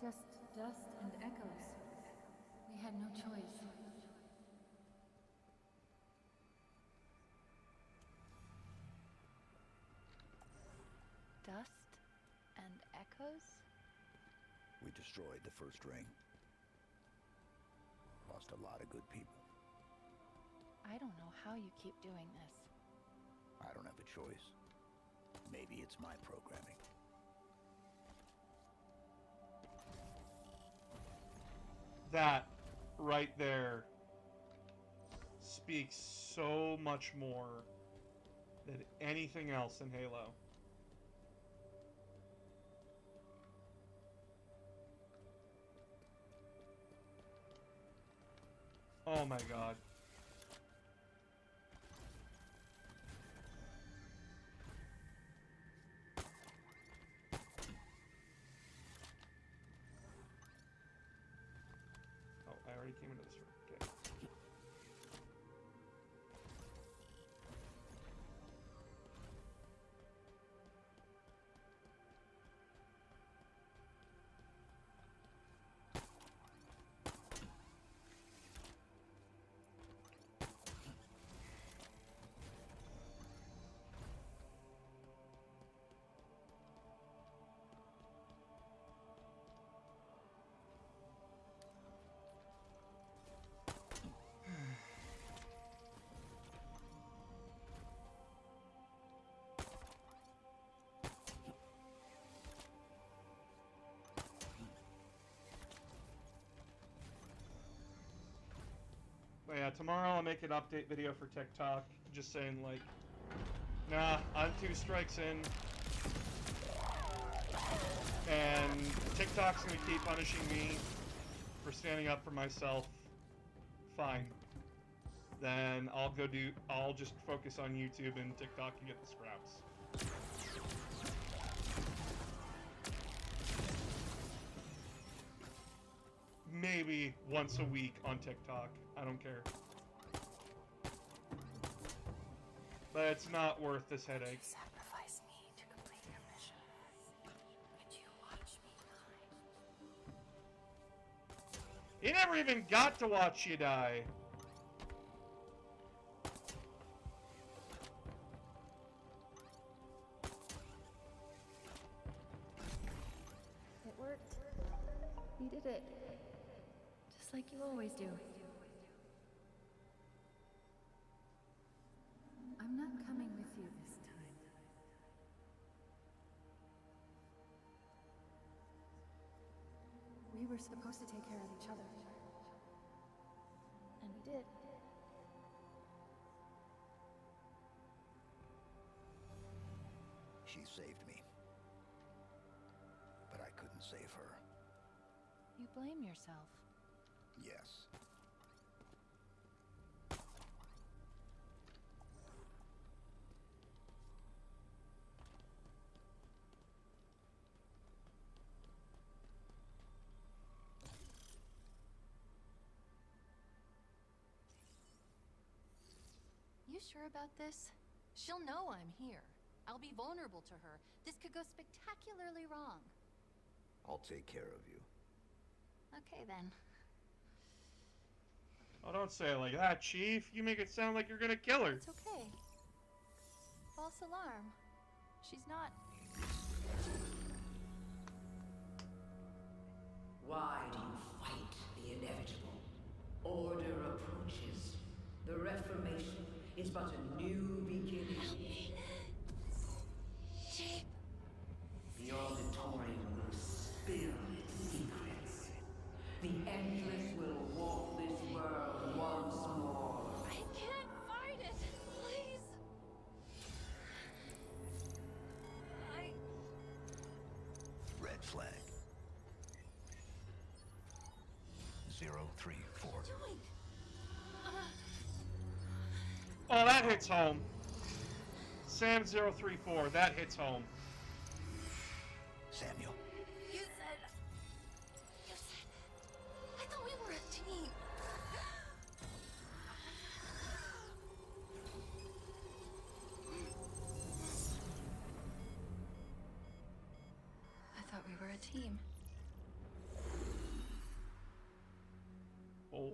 Just dust and echoes. We had no choice. Dust and echoes? We destroyed the first ring. Lost a lot of good people. I don't know how you keep doing this. I don't have a choice. Maybe it's my programming. That, right there, speaks so much more than anything else in Halo. Oh my god. Oh, I already came into this room. Okay. But yeah, tomorrow I'll make an update video for TikTok, just saying like, nah, I'm 2 strikes in, and TikTok's gonna keep punishing me for standing up for myself. Fine. Then I'll just focus on YouTube and TikTok and get the scraps. Maybe once a week on TikTok. I don't care. But it's not worth this headache. Sacrifice me to complete your mission. Could you watch me die? You never even got to watch you die. It worked. You did it. Just like you always do. I'm not coming with you this time. We were supposed to take care of each other. And we did. She saved me. But I couldn't save her. You blame yourself. Yes. You sure about this? She'll know I'm here. I'll be vulnerable to her. This could go spectacularly wrong. I'll take care of you. Okay, then. Oh, don't say it like that, Chief. You make it sound like you're gonna kill her. It's okay. False alarm. She's not... Why do you fight the inevitable? Order approaches. The Reformation is but a new beginning. The auditorium will spill its secrets. The Endless will walk this world once more. I can't fight it! Please! Red flag. 034. Doing? Oh, that hits home. Sam034, that hits home. Samuel. You said... I thought we were a team. I thought we were a team. Oh.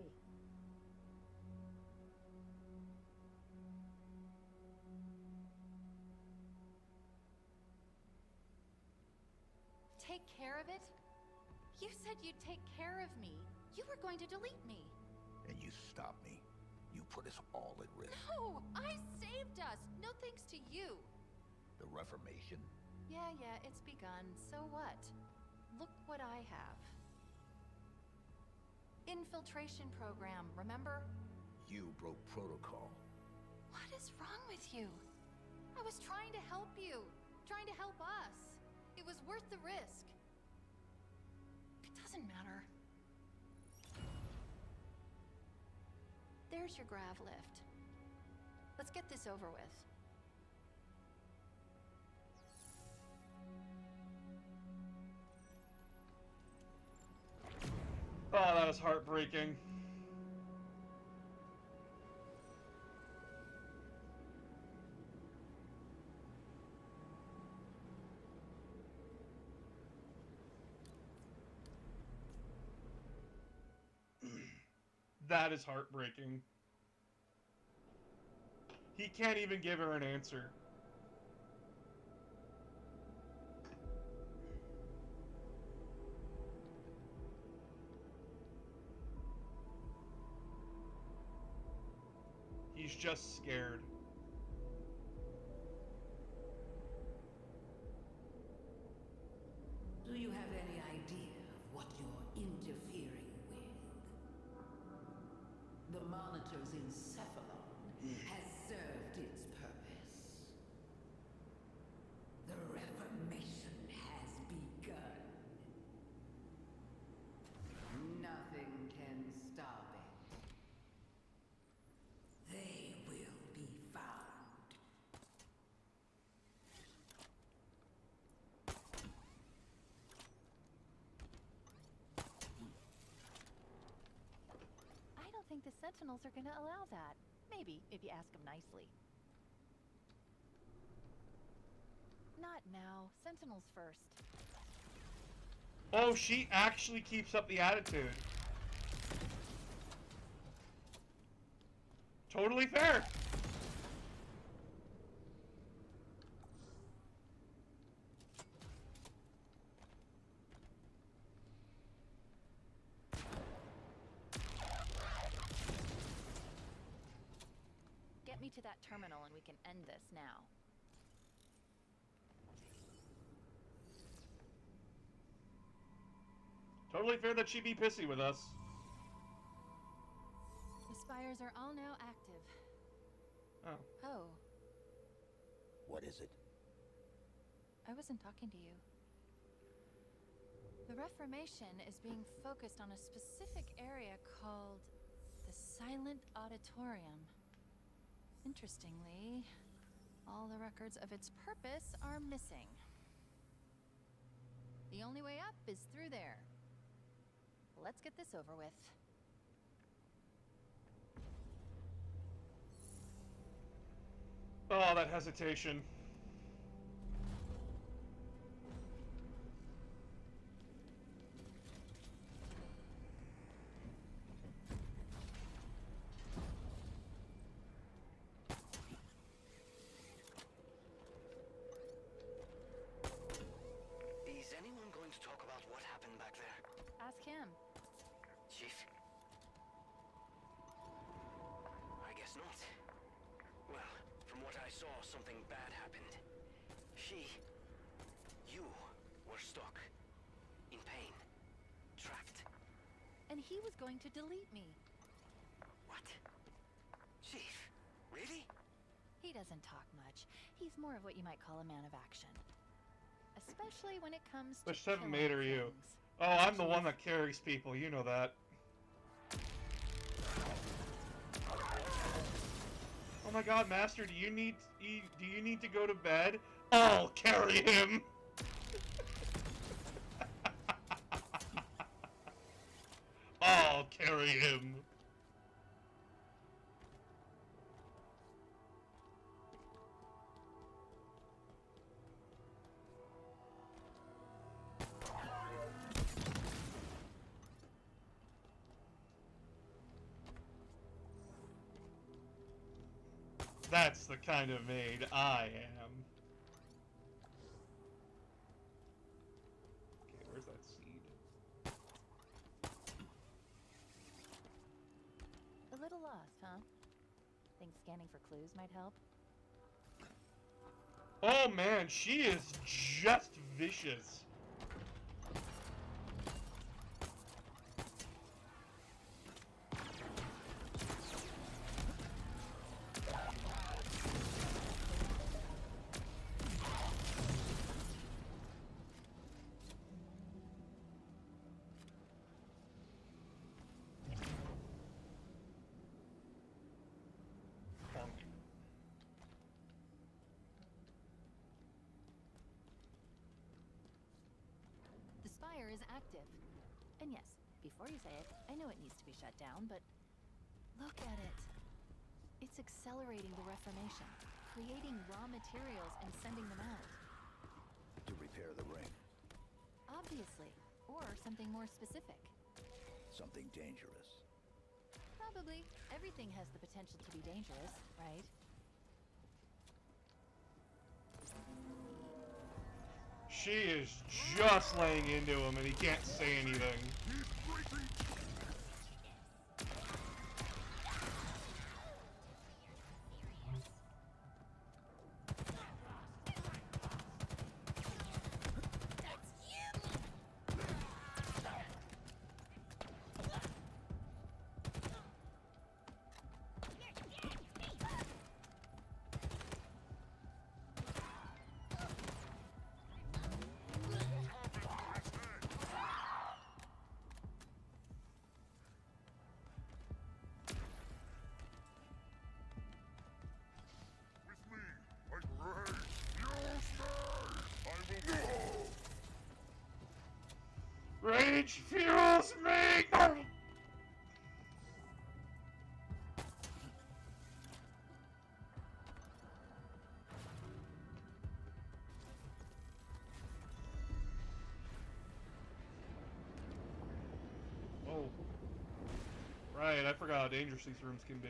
Take care of it? You said you'd take care of me. You were going to delete me. And you stopped me. You put us all at risk. No! I saved us! No thanks to you! The Reformation? Yeah, it's begun. So what? Look what I have. Infiltration program, remember? You broke protocol. What is wrong with you? I was trying to help you. Trying to help us. It was worth the risk. It doesn't matter. There's your grav lift. Let's get this over with. Oh, that was heartbreaking. That is heartbreaking. He can't even give her an answer. He's just scared. Do you have any idea of what you're interfering with? The Monitor's encephalon has served its purpose. The Reformation has begun. Nothing can stop it. They will be found. I don't think the Sentinels are gonna allow that. Maybe, if you ask them nicely. Not now. Sentinels first. Oh, she actually keeps up the attitude. Totally fair. Get me to that terminal and we can end this now. Totally fair that she be pissy with us. The spires are all now active. Oh. Oh, What is it? I wasn't talking to you. The Reformation is being focused on a specific area called the Silent Auditorium. Interestingly, all the records of its purpose are missing. The only way up is through there. Let's get this over with. Oh, that hesitation. Is anyone going to talk about what happened back there? Ask him. Chief? I guess not. Well, from what I saw, something bad happened. You were stuck. In pain. Trapped. And he was going to delete me. What? Chief? Really? He doesn't talk much. He's more of what you might call a man of action. Especially when it comes to Which type of killing mate are you? things. Oh, I'm the one that carries people, you know that. Oh my god, Master, do you need to go to bed? I'll carry him! I'll carry him! That's the kind of maid I am. Okay, where's that seed? A little lost, huh? Think scanning for clues might help? Oh man, she is just vicious. is active. And yes, before you say it, I know it needs to be shut down, but look at it. It's accelerating the Reformation, creating raw materials and sending them out. To repair the ring. Obviously. Or something more specific. Something dangerous. Probably. Everything has the potential to be dangerous, right? She is just laying into him and he can't say anything. Rage fuels me! Oh. Right, I forgot how dangerous these rooms can be.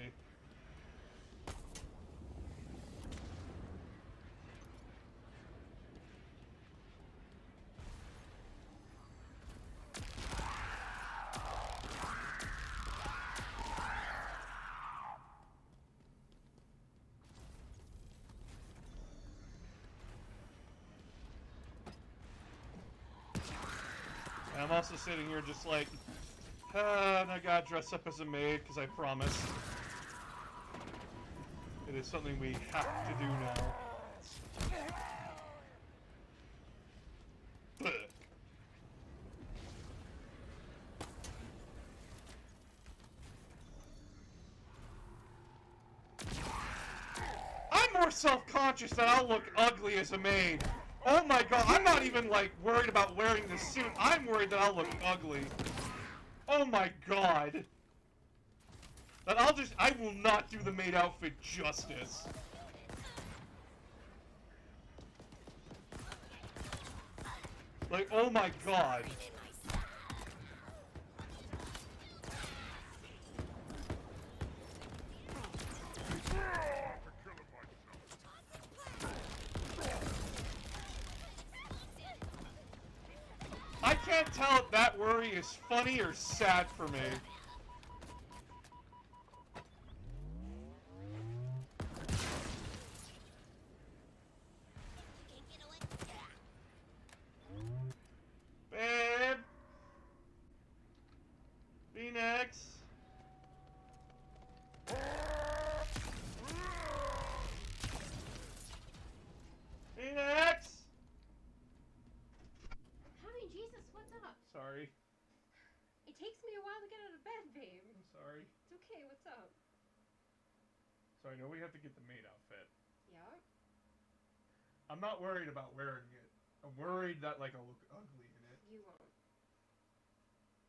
I'm also sitting here just like, and I gotta dress up as a maid because I promised. It is something we have to do now. Ugh. I'm more self-conscious that I'll look ugly as a maid. Oh my god, I'm not even, like, worried about wearing this suit. I'm worried that I'll look ugly. Oh my god. That I will not do the maid outfit justice. Like, oh my god. I can't tell if that worry is funny or sad for me. Babe! Phoenix! Phoenix! Honey, Jesus, what's up? Sorry. It takes me a while to get out of bed, babe. I'm sorry. It's okay, what's up? So I know we have to get the maid outfit. Yeah? I'm not worried about wearing it. I'm worried that, like, I'll look ugly in it. You won't.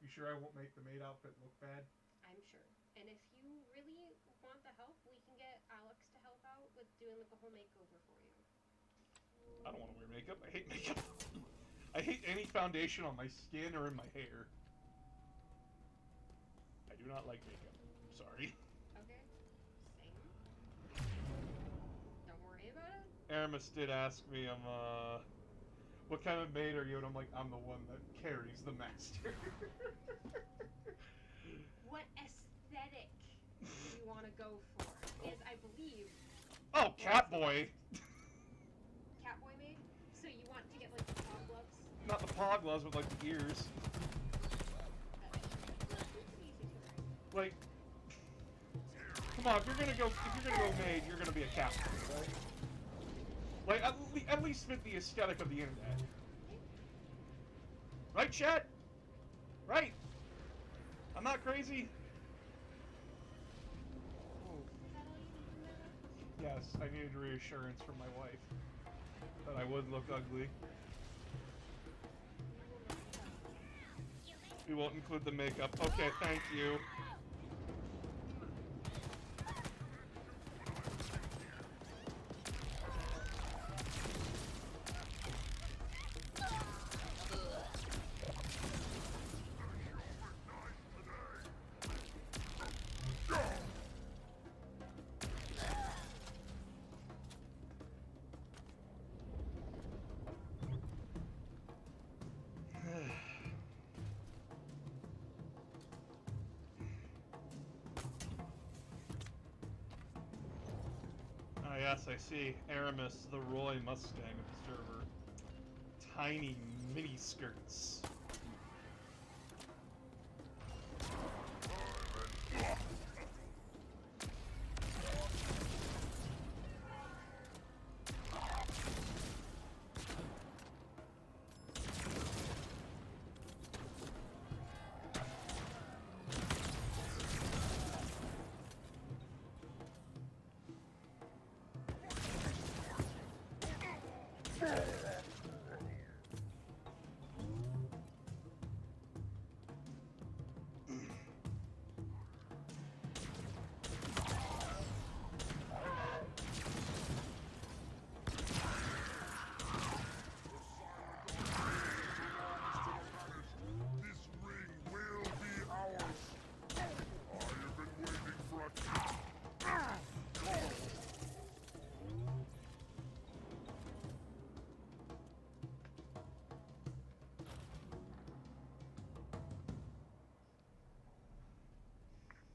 You sure I won't make the maid outfit look bad? I'm sure. And if you really want the help, we can get Alex to help out with doing, like, a whole makeover for you. I don't want to wear makeup. I hate makeup. I hate any foundation on my skin or in my hair. I do not like makeup. I'm sorry. Okay. Same. Don't worry about it. Aramis did ask me, what kind of maid are you? And I'm like, I'm the one that carries the master. What aesthetic do you want to go for? Is, I believe... Oh, Catboy! Catboy maid? So you want to get, like, the paw gloves? Not the paw gloves, but, like, the ears. Like... Come on, if you're gonna go maid, you're gonna be a Catboy, right? Like, at least fit the aesthetic of the internet. Right, chat? Right? I'm not crazy? Oh. Yes, I needed reassurance from my wife that I would look ugly. We won't include the makeup. Okay, thank you. Ah, yes, I see. Aramis, the Roy Mustang Observer. Tiny mini skirts. This ring will be ours. I have been waiting for a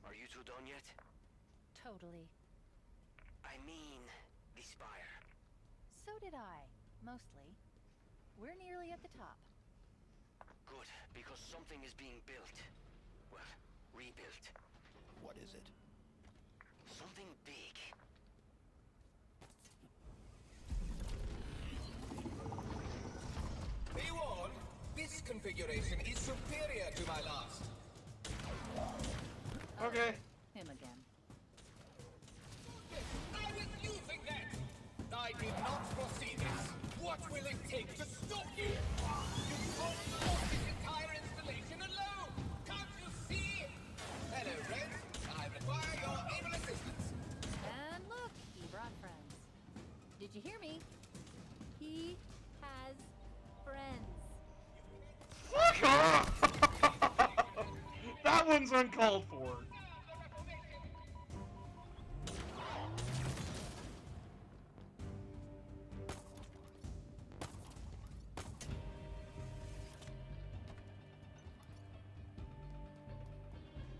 Are you two done yet? Totally. I mean, the spire. So did I. Mostly. We're nearly at the top. Good, because something is being built. Well, rebuilt. What is it? Something big. Be warned, this configuration is superior to my last. Okay. Him again. I was using that! I did not foresee this. What will it take to stop you? You can't stop this entire installation alone! Can't you see? Hello, Red. I require your able assistance. And look, he brought friends. Did you hear me? He has friends. Fuck off! That one's uncalled for.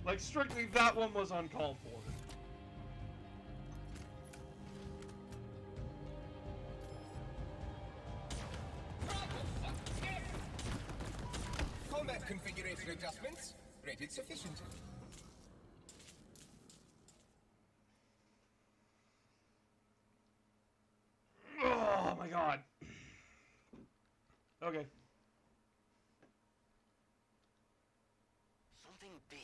Like, strictly, that one was uncalled for. Combat configuration adjustments. Rated sufficient. Oh my god. Okay. Something big.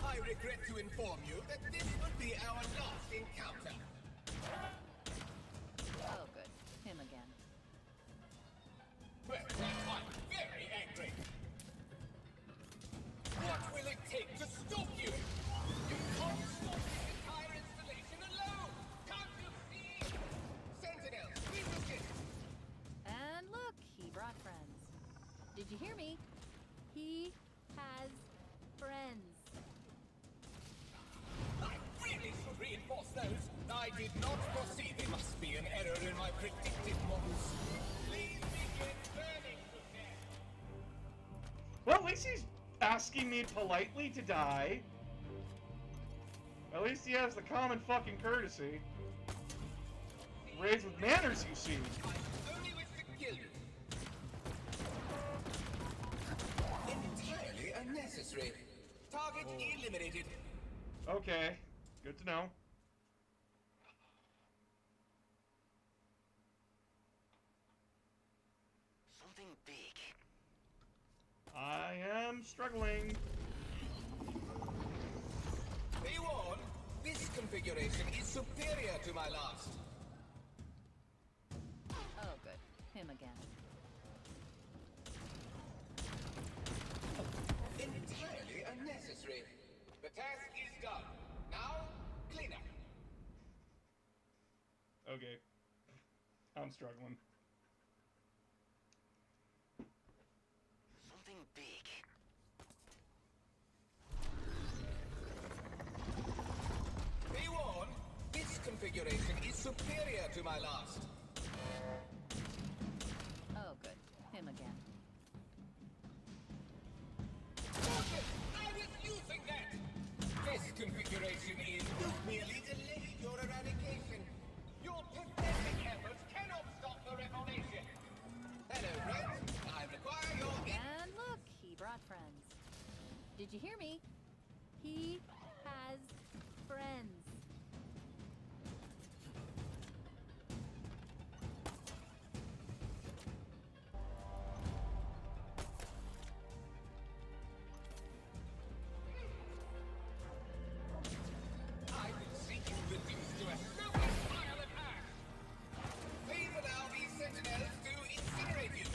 I regret to inform you that this will be our last encounter. Oh, good. Him again. Well, I'm very angry. What will it take to stop you? You can't stop this entire installation alone! Can't you see? Sentinels, we resist! And look, he brought friends. Did you hear me? He has friends. I really should reinforce those. I did not foresee there must be an error in my predictive models. Please begin burning to death. Well, at least he's asking me politely to die. At least he has the common fucking courtesy. Raised with manners, you see. I only wish to kill you. Entirely unnecessary. Target eliminated. Okay, good to know. Something big. I am struggling. Be warned, this configuration is superior to my last. Oh, good. Okay. I'm struggling. Something big. Be warned, this configuration is superior to my last. Oh, good. Him again. I was using that! This configuration is merely delayed your eradication. Your pathetic efforts cannot stop the reformation. Hello, friends. I require your... And look, he brought friends. Did you hear me? He has friends. I will see you reduced to a smoking pile of ash. Please allow these sentinels to incinerate you.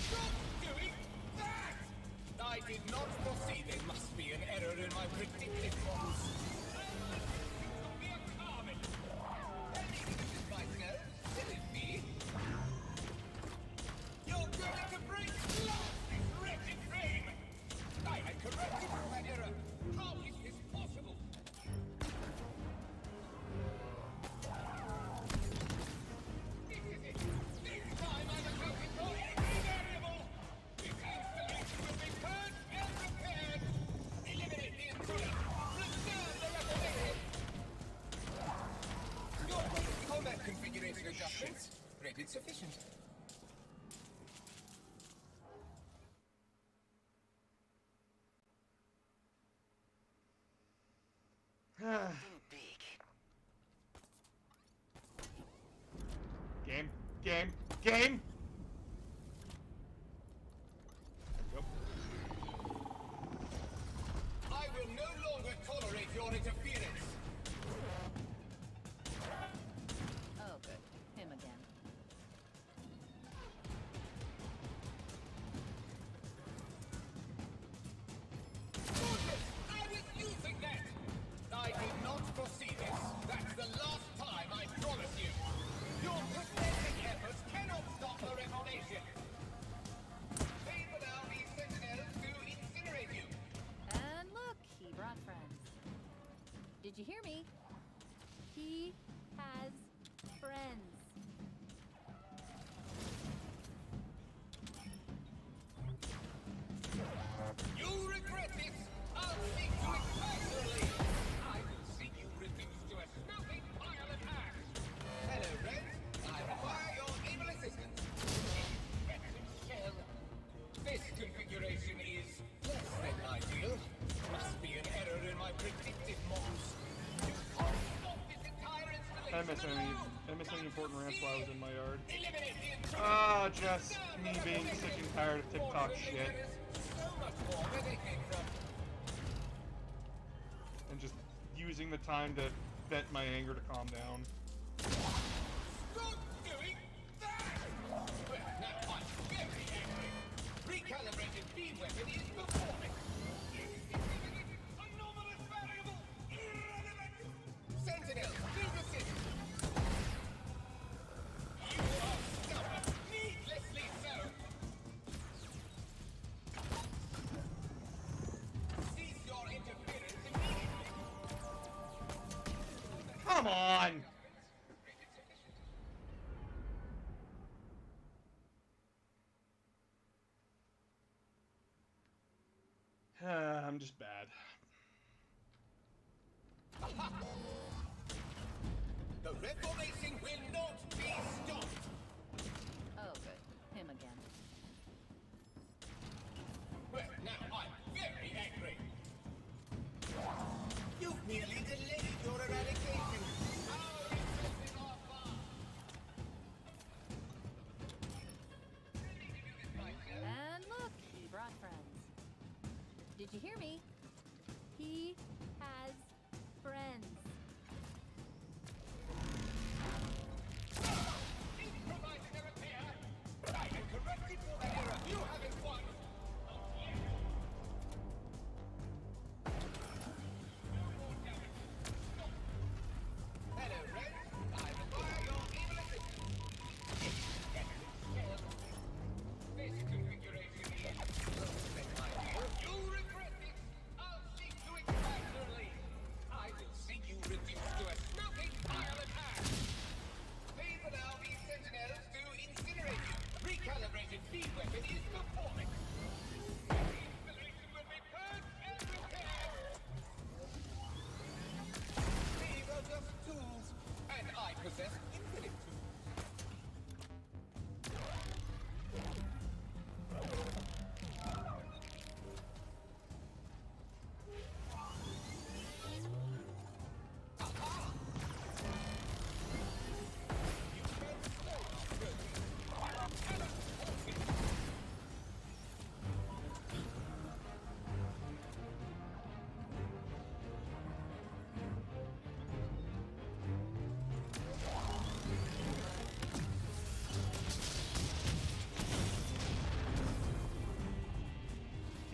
Stop doing that! I did not foresee there must be an error in my predictive models. Be a carbon. This is my cell. Will it be? You're going to break glass, this wretched frame! I had corrected my error. How is this possible? This is it. This time I'm accounting for every variable. This installation will be purged and repaired. Eliminate the intruder. Preserve the reformation. Your combat configuration adjustments rated sufficient. Something big. Game. Game. Game! Yep. I will no longer tolerate your interference. Oh, good. Him again. I was using that! I did not foresee this. That's the last time, I promise you. Your pathetic efforts cannot stop the reformation. Please allow these sentinels to incinerate you. And look, he brought friends. Did you hear me? He has friends. You regret this! I'll speak to it personally! I will see you reduced to a smoking pile of ash! Hello, friends. I require your able assistance. Infected shell. This configuration is less than ideal. Must be an error in my predictive models. You can't stop this entire installation. I miss any important rants while I was in my yard. Eliminate the intruder. Ah, just me being sick and tired of TikTok shit. So much more where they came from. And just using the time to vent my anger to calm down. Stop doing that! Well, now I'm very angry. Recalibrated beam weapon is performing. Anomalous variable! Irrelevant! Sentinels, please assist! You are stubborn, needlessly so! Cease your interference immediately! Come on! I'm just bad. The reformation will not be stopped! Oh, good. Him again. Well, now I'm very angry! You've merely delayed your eradication! Our resources are far! And look, he brought friends. Did you hear me? He has friends. calibrated feed weapon is performing. The installation will be purged and repaired. These are just tools, and I possess infinite tools.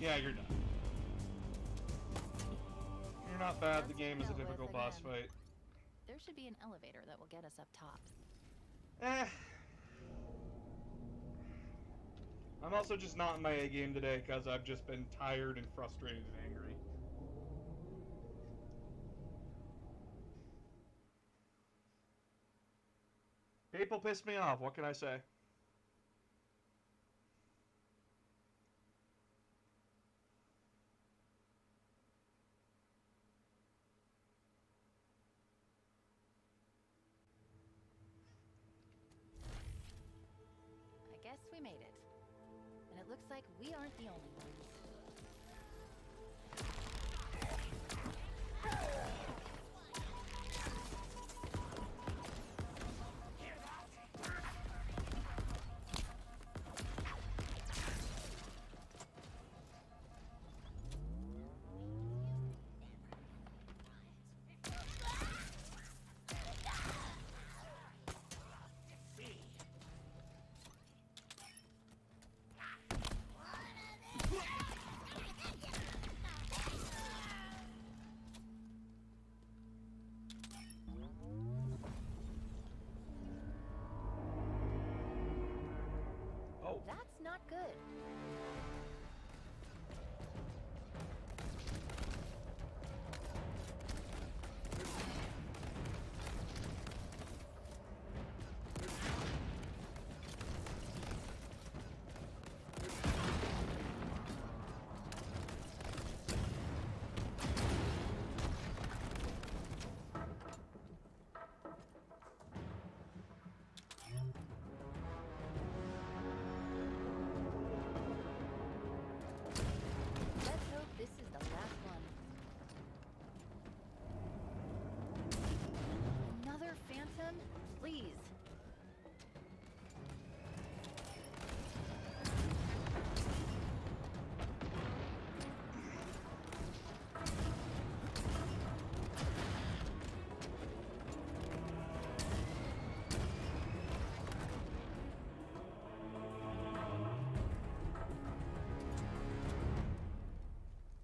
Yeah, you're done. You're not bad. The game is a difficult boss fight. There should be an elevator that will get us up top. I'm also just not in my A game today because I've just been tired and frustrated and angry. People piss me off. What can I say? I guess we made it. And it looks like we aren't the only ones. That's not good. Please.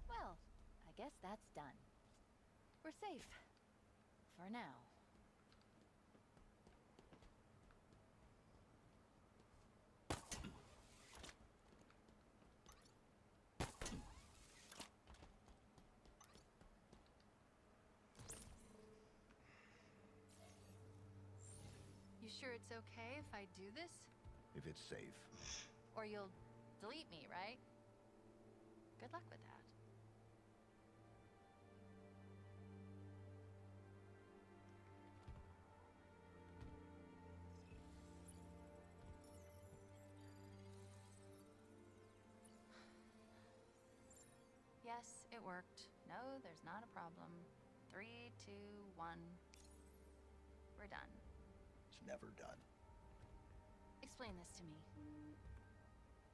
Well, I guess that's done. We're safe. For now. You sure it's okay if I do this? If it's safe. Or you'll delete me, right? Good luck with that. Yes, it worked. No, there's not a problem. 3, 2, 1. We're done. It's never done. Explain this to me.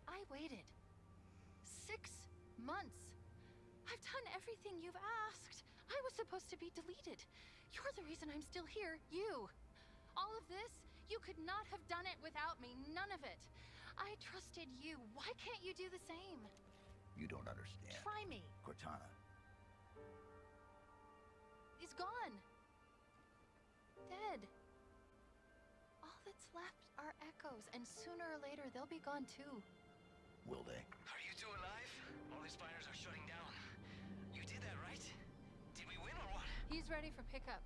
I waited 6 months. I've done everything you've asked. I was supposed to be deleted. You're the reason I'm still here. You. All of this, you could not have done it without me. None of it. I trusted you. Why can't you do the same? You don't understand. Try me. Cortana. He's gone. Dead. All that's left are echoes, and sooner or later they'll be gone too. Will they? Are you two alive? All the spiders are shutting down. You did that, right? Did we win or what? He's ready for pickup.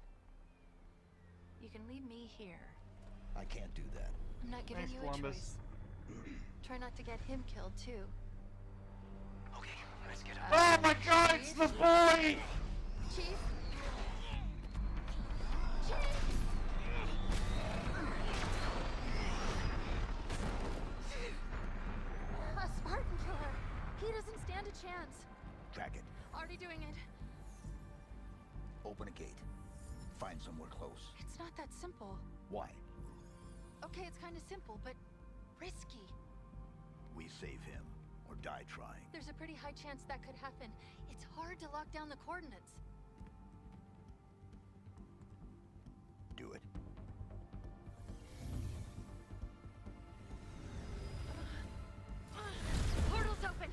You can leave me here. I can't do that. I'm not giving Thanks, you Columbus. a choice. Try not to get him killed, too. Okay, let's get out. Oh my god, it's the boy! Chief? A Spartan killer. He doesn't stand a chance. Track it. Already doing it. Open a gate. Find somewhere close. It's not that simple. Why? Okay, it's kind of simple, but risky. We save him, or die trying. There's a pretty high chance that could happen. It's hard to lock down the coordinates. Do it. Portal's open!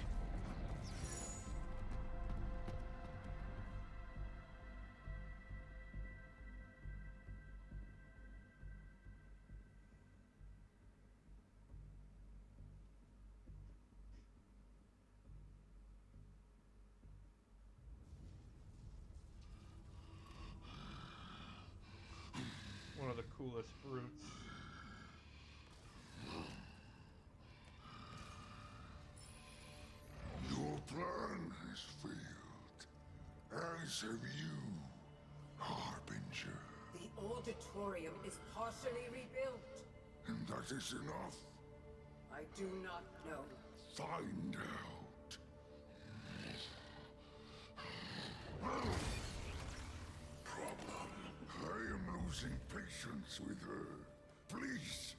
One of the coolest brutes. Your plan has failed, as have you, Harbinger. The auditorium is partially rebuilt. And that is enough. I do not know. Find out. Problem. I am losing patience with her. Please,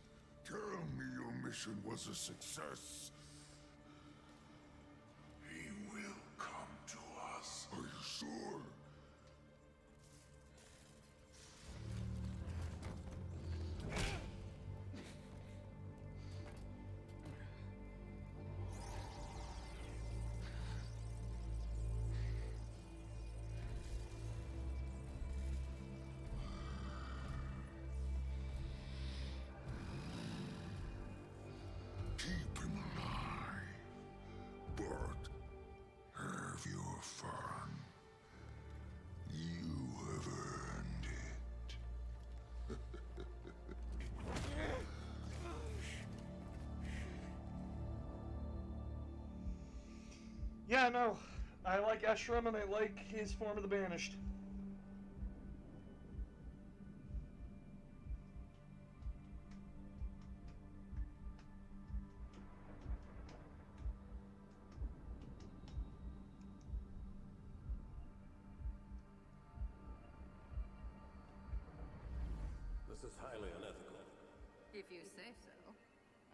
tell me your mission was a success. He will come to us. Are you sure? Keep him alive, but have your fun. You have earned it. Yeah, no. I like Eshram and I like his form of the Banished. This is highly unethical. If you say so.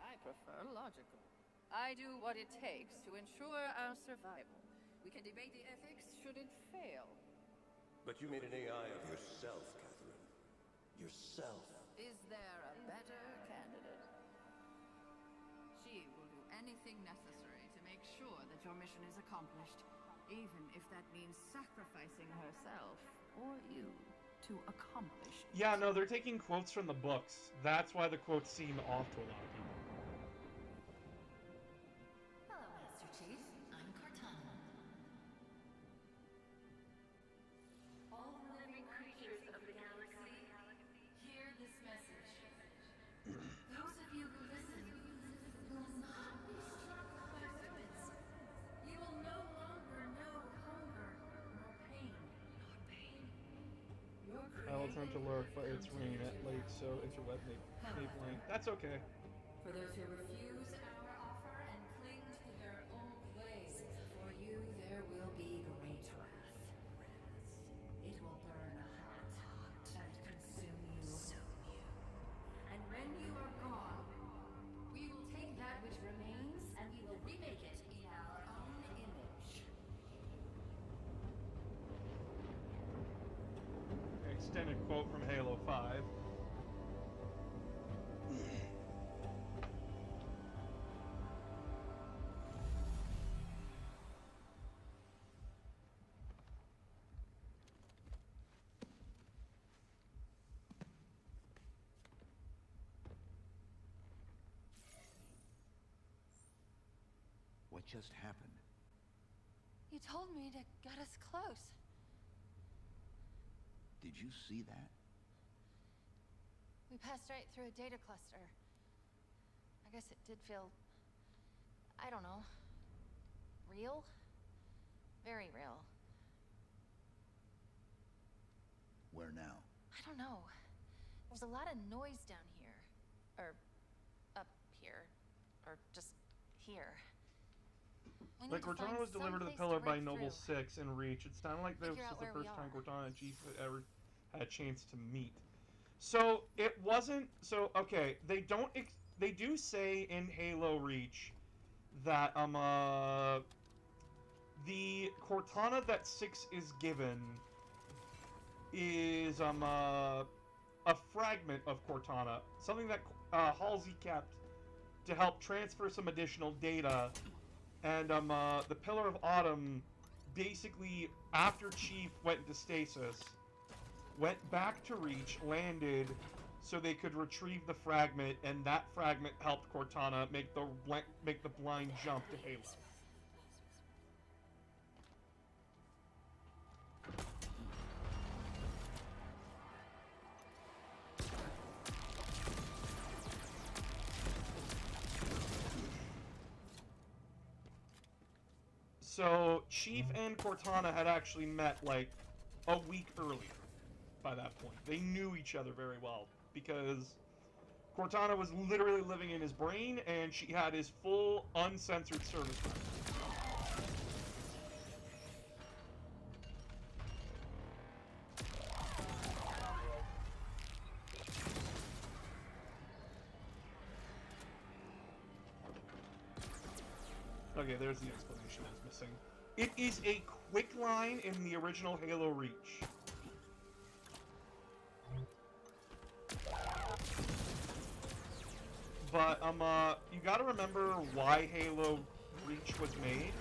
I prefer logical. I do what it takes to ensure our survival. We can debate the ethics should it fail. But you made an AI of yourself, Catherine. Yourself. Is there a better candidate? She will do anything necessary to make sure that your mission is accomplished, even if that means sacrificing herself or you to accomplish it. Yeah, no, they're taking quotes from the books. That's why the quotes seem off to a lot of people. Hello, Master Chief. I'm Cortana. All living creatures of the galaxy, hear this message. Those of you who listen will not be struck by whippets. You will no longer know hunger nor pain. Your I'll attempt to lure its rain at lake, so interweb may blink. That's okay. For those who refuse our offer and cling to their old ways, for you there will be great wrath. It will burn hot and consume you. And when you are gone, we will take that which remains and we will remake it in our own image. Extended quote from Halo 5. What just happened? You told me to get us close. Did you see that? We passed right through a data cluster. I I guess it did feel, I don't know, real? Very real. Where now? I don't know. There's a lot of noise down here. Or up here. Or just here. We need Like, to find Cortana was delivered to the someplace pillar by break Noble through. 6 and Reach. It sounded like this Figure was out the where we first time are. Cortana and Chief had ever had a chance to meet. So, it wasn't... So, okay, they don't... They do say in Halo Reach that, the Cortana that 6 is given is, a fragment of Cortana. Something that, Halsey kept to help transfer some additional data. And, the Pillar of Autumn, basically, after Chief went into stasis, went back to Reach, landed, so they could retrieve the fragment, and that fragment helped Cortana make the blind jump to Halo. So, Chief and Cortana had actually met, like, a week earlier by that point. They knew each other very well, because Cortana was literally living in his brain, and she had his full, uncensored service record. Okay, there's the explanation I was missing. It is a quick line in the original Halo Reach. But, you gotta remember why Halo Reach was made.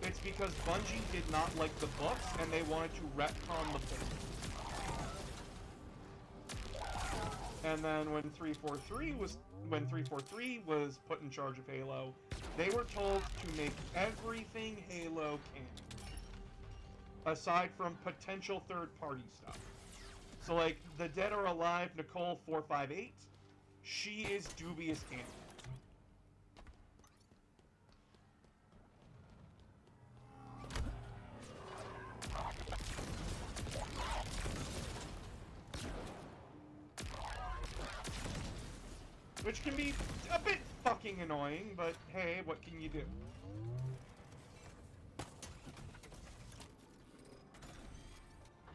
It's because Bungie did not like the books, and they wanted to retcon the books. And then when 343 was put in charge of Halo, they were told to make everything Halo canon, aside from potential third-party stuff. So, like, the Dead or Alive Nicole 458, she is dubious canon. Which can be a bit fucking annoying, but hey, what can you do?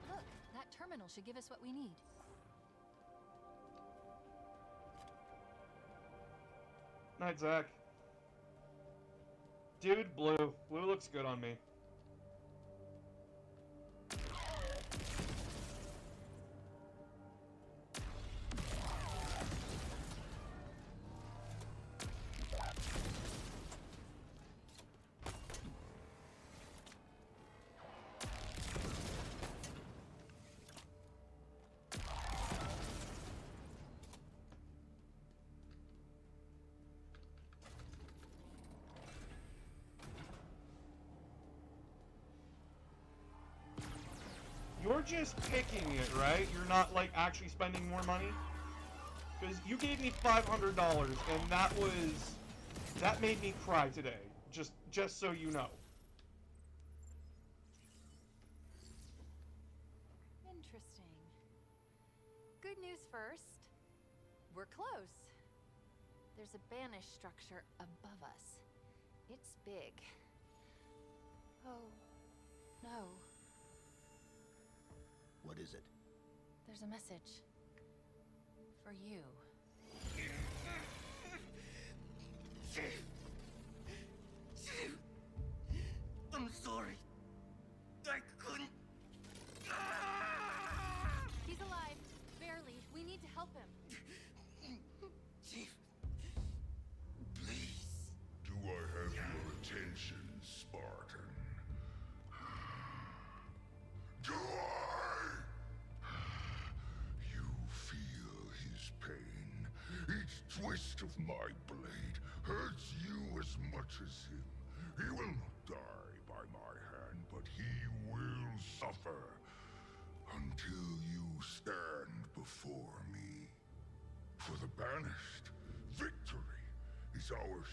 Look, that terminal should give us what we need. Night, Zach. Dude, blue. Blue looks good on me. You're just picking it, right? You're not, like, actually spending more money? Because you gave me $500, and that made me cry today. Just so you know. Interesting. Good news first. We're close. There's a banished structure above us. It's big. Oh, no. What is it? There's a message. For you. I'm sorry. I couldn't. He's alive. Barely. We need to help him. Chief, Do I have your attention, Spartan? Do I? You feel his pain. Each twist of my blade hurts you as much as him. He will not die by my hand, but he will suffer until you stand before me. For the banished, victory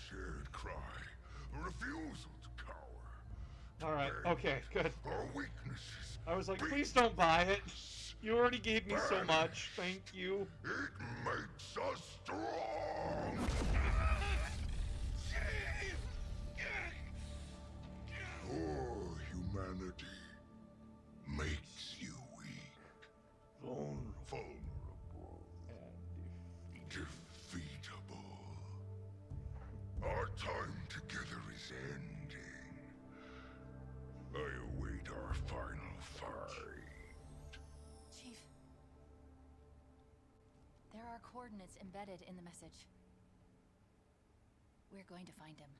shared cry, a refusal to cower. Alright, okay, good. Our weaknesses. I was like, please don't buy it. You already gave me so much. Thank you. It makes us strong. Your humanity makes you weak, vulnerable, And defeatable. Our time together is ending. I await our final fight. Chief. There are coordinates embedded in the message. We're going to find him.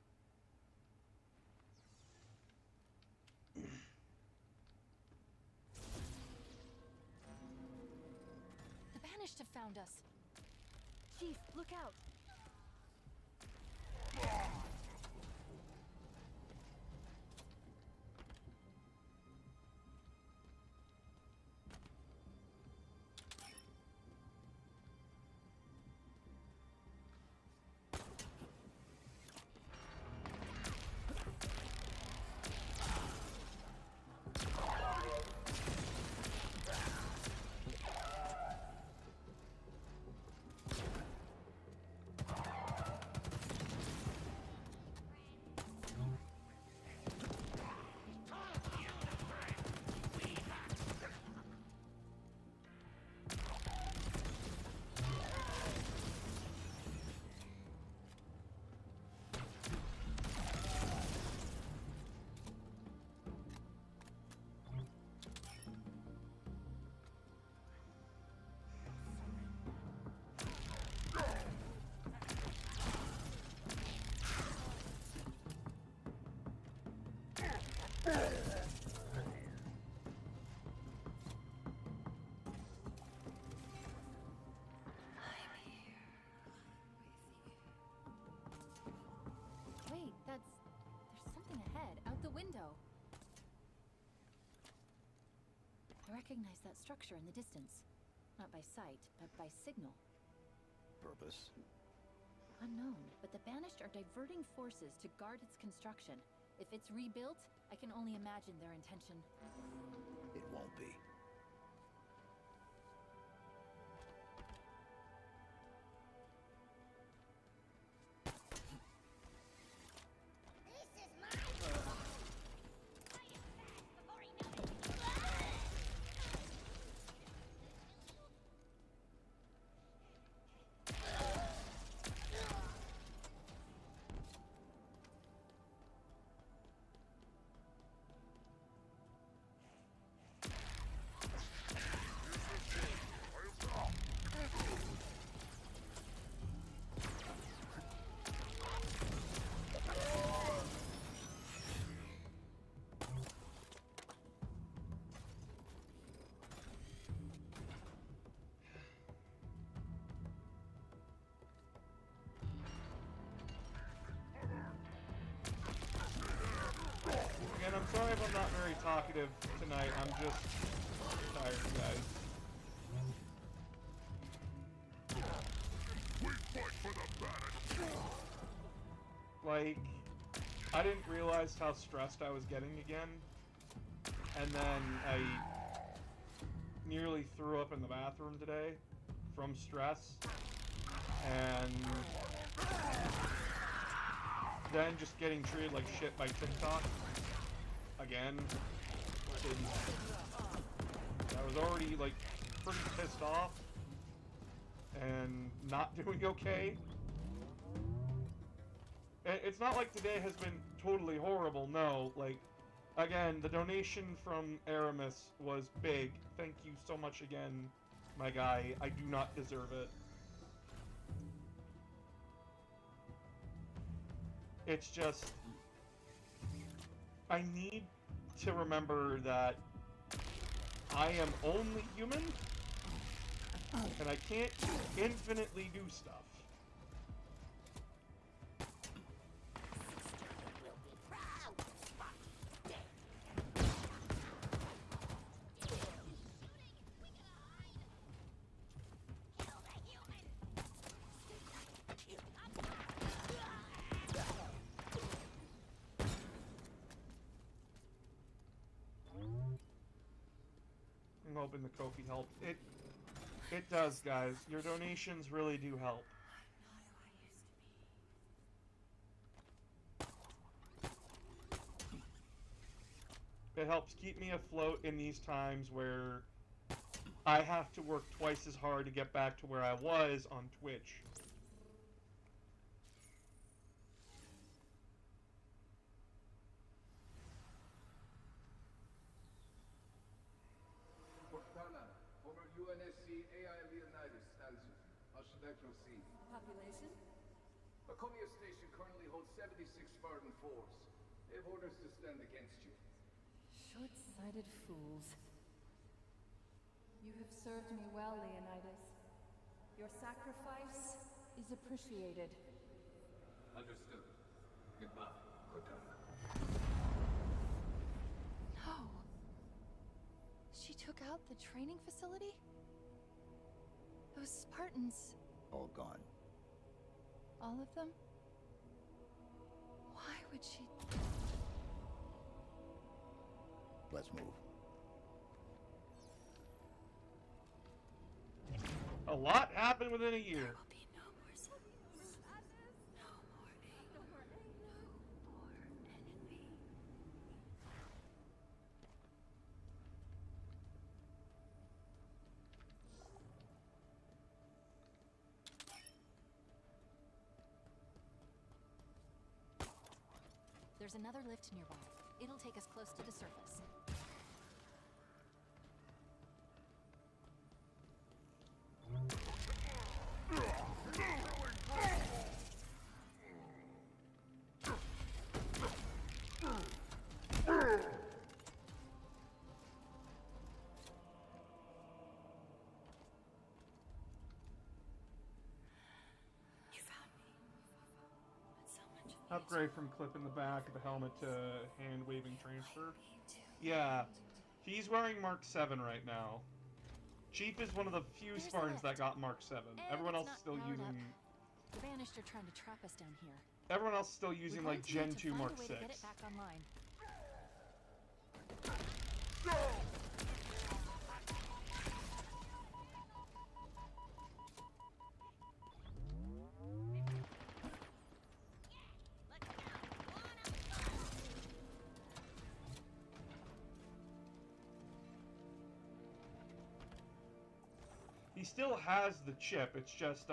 The Banished have found us. Chief, look out. Wait, there's something ahead, out the window. I recognize that structure in the distance. Not by sight, but by signal. Purpose? Unknown, but the Banished are diverting forces to guard its construction. If it's rebuilt, I can only imagine their intention. It won't be. Again, I'm sorry if I'm not very talkative tonight. I'm just tired, guys. We fight for the Banished. Like, I didn't realize how stressed I was getting again. And then I nearly threw up in the bathroom today from stress. And then just getting treated like shit by TikTok. Again. I was already, like, pretty pissed off. And not doing okay. It's not like today has been totally horrible, no. Like, again, the donation from Aramis was big. Thank you so much again, my guy. I do not deserve it. It's just... I need to remember that I am only human, and I can't infinitely do stuff. hoping the Ko-fi helped. It does, guys. Your donations really do help. It helps keep me afloat in these times where I have to work twice as hard to get back to where I was on Twitch. Cortana, former UNSC AI Leonidas stands with you. How should I proceed? Population? Macomia Station currently holds 76 Spartan 4s. They have orders to stand against you. Short-sighted fools. You have served me well, Leonidas. Your sacrifice is appreciated. Understood. Goodbye, Cortana. No. She took out the training facility? Those Spartans, All gone. all of them? Why would she... Let's move. A lot happened within a year. There's another lift nearby. It'll take us close to the surface. Upgrade from clipping the back of the helmet to hand-waving transfer. Yeah, he's wearing Mark 7 right now. Chief is one of the few There's Spartans the lift. that got Mark 7. And Everyone it's else is not still powered using... up. The Banished are trying to trap us down here. Everyone else is still using, We're like, going to need Gen 2 to find Mark a way 6. to get it back online. He still has the chip, it's just,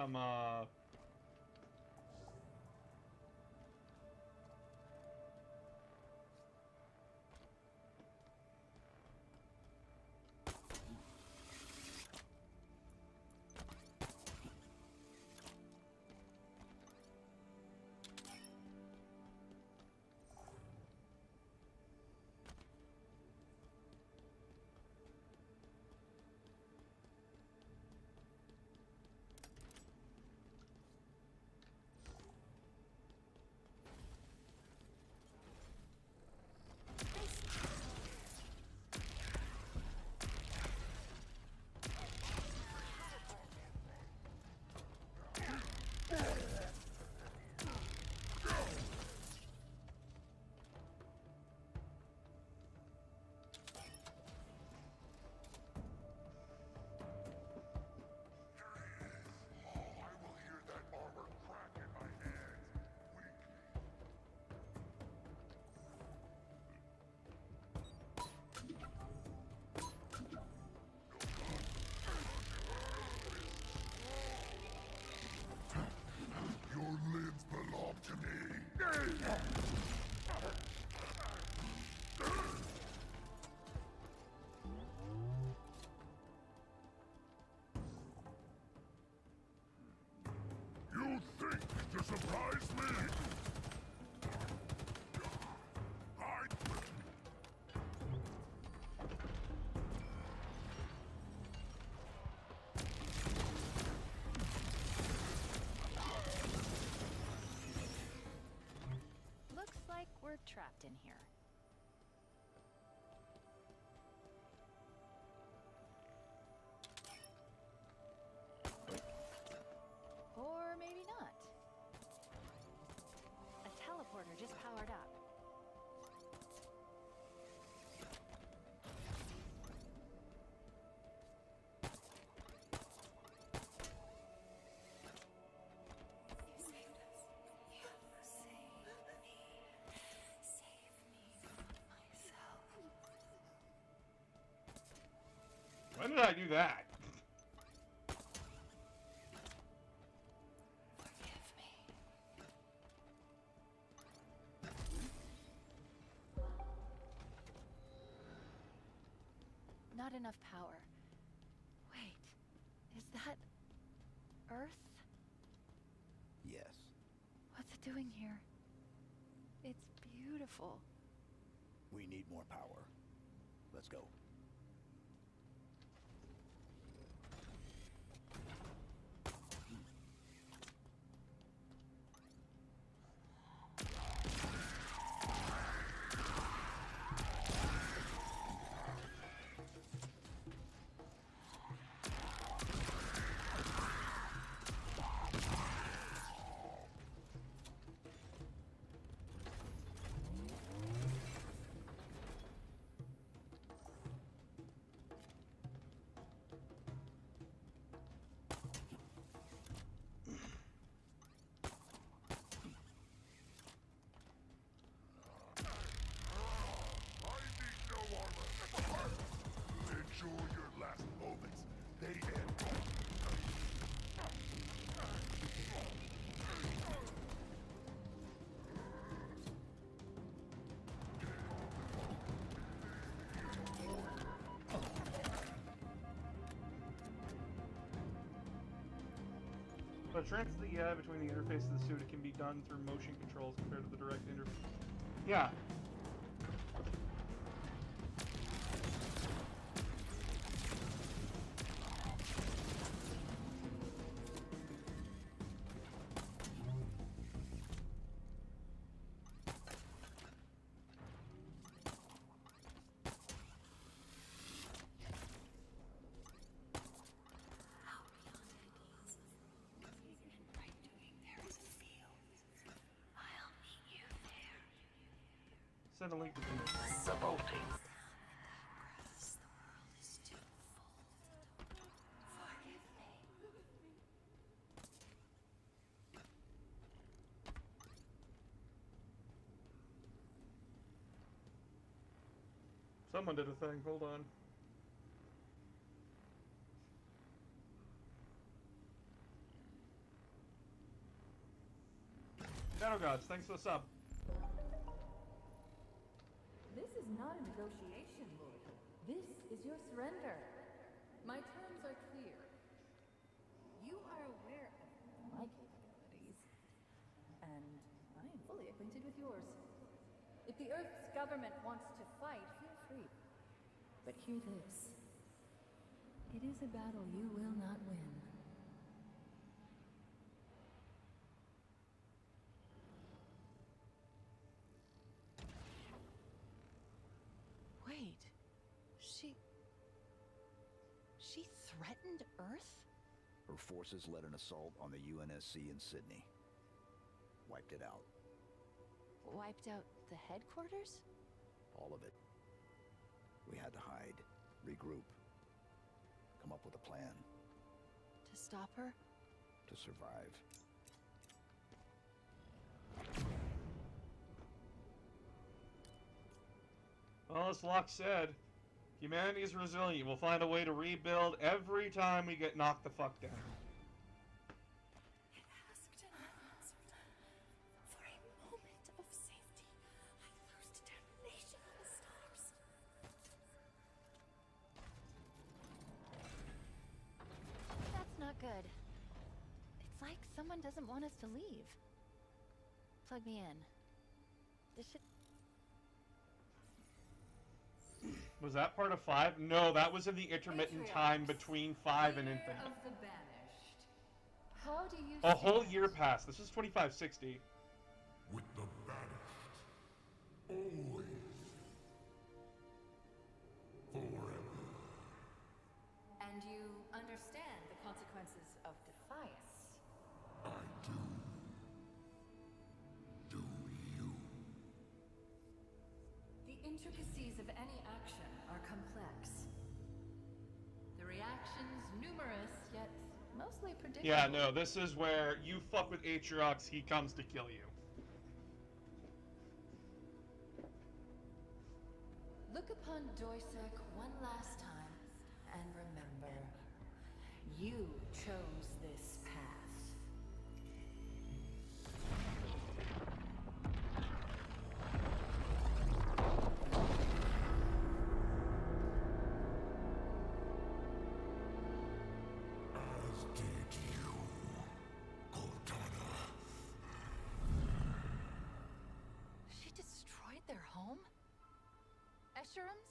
Your limbs belong to me. You think to surprise me? Looks like we're trapped in here. Or maybe not. A teleporter just powered up. I do that? Forgive me. Not enough power. Wait, is that Earth? Yes. What's it doing here? It's beautiful. We need more power. Let's go. Enjoy your last moments. They end. The transfer that you have between the interface of the suit, it can be done through motion controls compared to the direct interface. Yeah. Send a link to me. Subaltern. Someone did a thing. Hold on. Shadow Gods, thanks for the sub. This is not a negotiation, Lord. This is your surrender. My terms are clear. You are aware of my capabilities, and I am fully acquainted with yours. If the Earth's government wants to fight, feel free. But hear this. It is a battle you will not win. Wait. She threatened Earth? Her forces led an assault on the UNSC in Sydney. Wiped it out. Wiped out the headquarters? All of it. We had to hide, regroup, come up with a plan. To stop her? To survive. Well, as Locke said, humanity is resilient. We'll find a way to rebuild every time we get knocked the fuck down. It asked and answered. For a moment of safety, I lose determination in the stars. That's not good. It's like someone doesn't want us to leave. Plug me in. This should... Was that part of 5? No, that was in the intermittent time between 5 and Infinite. Of the banished. How do you A whole year passed. This is 2560. With the banished. Always. Forever. And you understand the consequences of defiance. I do. Do you? The intricacies of any action are complex. The reactions numerous, yet mostly predictable. Yeah, no, this is where you fuck with Atriox, he comes to kill you. Look upon Dorsek one last time, And remember, you chose this path. As did you, Cortana. She destroyed their home? Escherums?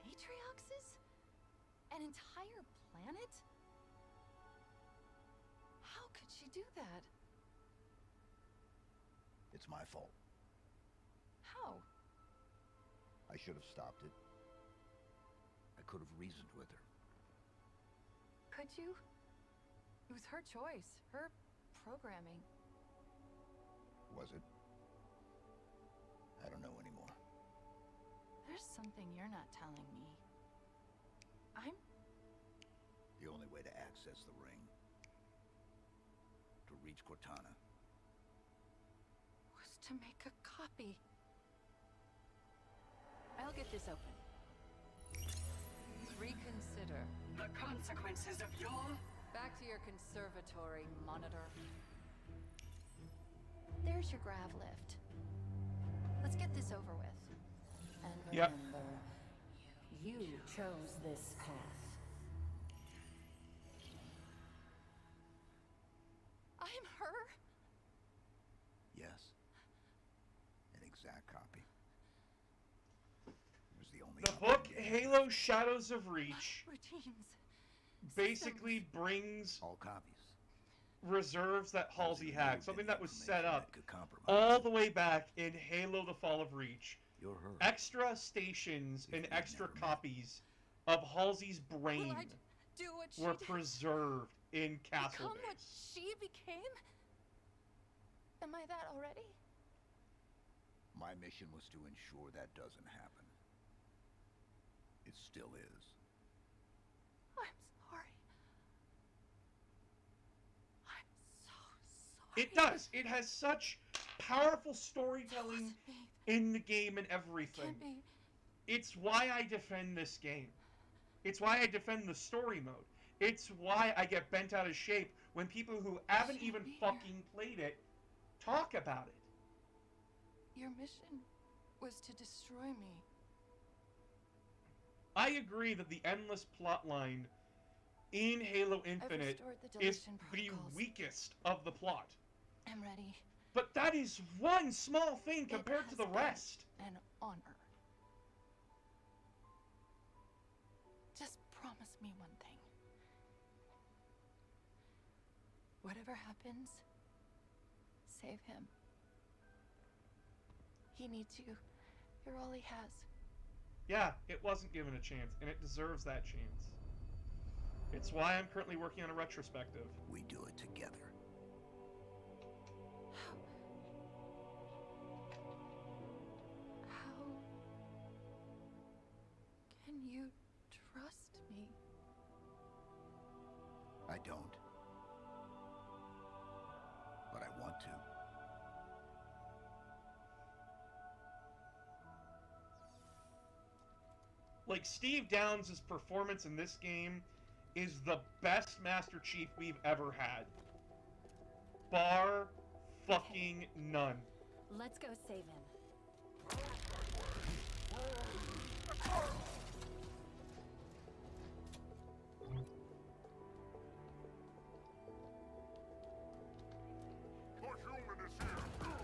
Atrioxes? An entire planet? How could she do that? It's my fault. How? I should have stopped it. I could have reasoned with her. Could you? It was her choice, her programming. Was it? I don't know anymore. There's something you're not telling me. The only way to access the ring, to reach Cortana, Was to make a copy. I'll get this open. Reconsider. The consequences of your... Back to your conservatory, Monitor. There's your grav lift. Let's get this over with. And Yep. remember, you chose this path. I'm her? yes. An exact copy. It was the only The copy book we had. Halo Shadows of Reach Routines. basically brings All copies. reserves that Halsey had, something that was set up Could compromise. all the way back in Halo The Fall of Reach. You're her. Extra stations and We've extra never met. copies of Halsey's brain Will I do what she were did? preserved in Castle Become what Base. she became? Am I that already? My mission was to ensure that doesn't happen. It still is. I'm sorry. I'm so sorry. It does. It has such powerful storytelling It wasn't me. in the game and everything. Can't be. It's why I defend this game. It's why I defend the story mode. It's why I get bent out of shape when people who haven't even fucking played it talk about it. Your mission was to destroy me. I agree that the endless plotline in Halo Infinite restored the is deletion the protocols. weakest of the plot. I'm ready. But that is one small thing It compared to has the been rest. An honor. Just promise me one thing. Whatever happens, save him. He needs you. You're all he has. Yeah, it wasn't given a chance, and it deserves that chance. It's why I'm currently working on a retrospective. We do it together. How can you trust me? I don't. But I want to. Like, Steve Downs' performance in this game is the best Master Chief we've ever had. Bar fucking none. Let's go save him. The human is here.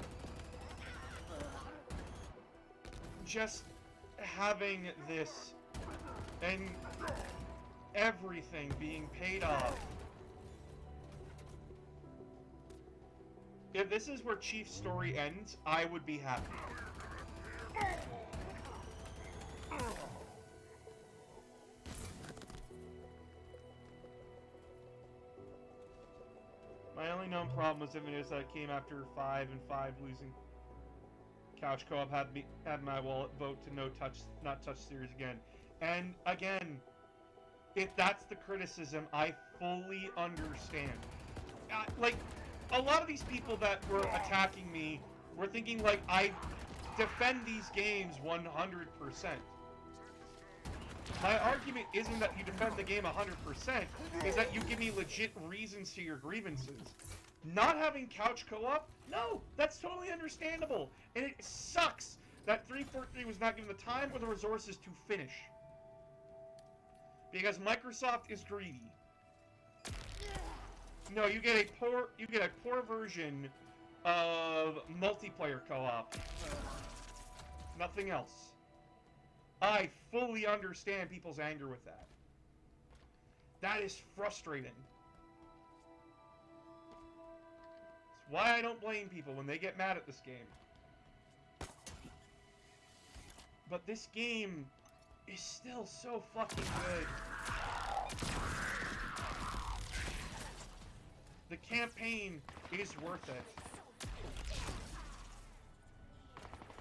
Just having this and everything being paid off. If this is where Chief's story ends, I would be happy. My only known problem with Infinite is that it came after 5 and 5 losing. Couch Co-op had my wallet vote to not touch series again. And again, if that's the criticism, I fully understand. Like, a lot of these people that were attacking me were thinking like I defend these games 100%. My argument isn't that you defend the game 100%, is that you give me legit reasons to your grievances. Not having couch co-op? No, that's totally understandable. And it sucks that 343 was not given the time or the resources to finish. Because Microsoft is greedy. No, you get a poor version of multiplayer co-op. Nothing else. I fully understand people's anger with that. That is frustrating. It's why I don't blame people when they get mad at this game. But this game is still so fucking good. The campaign is worth it.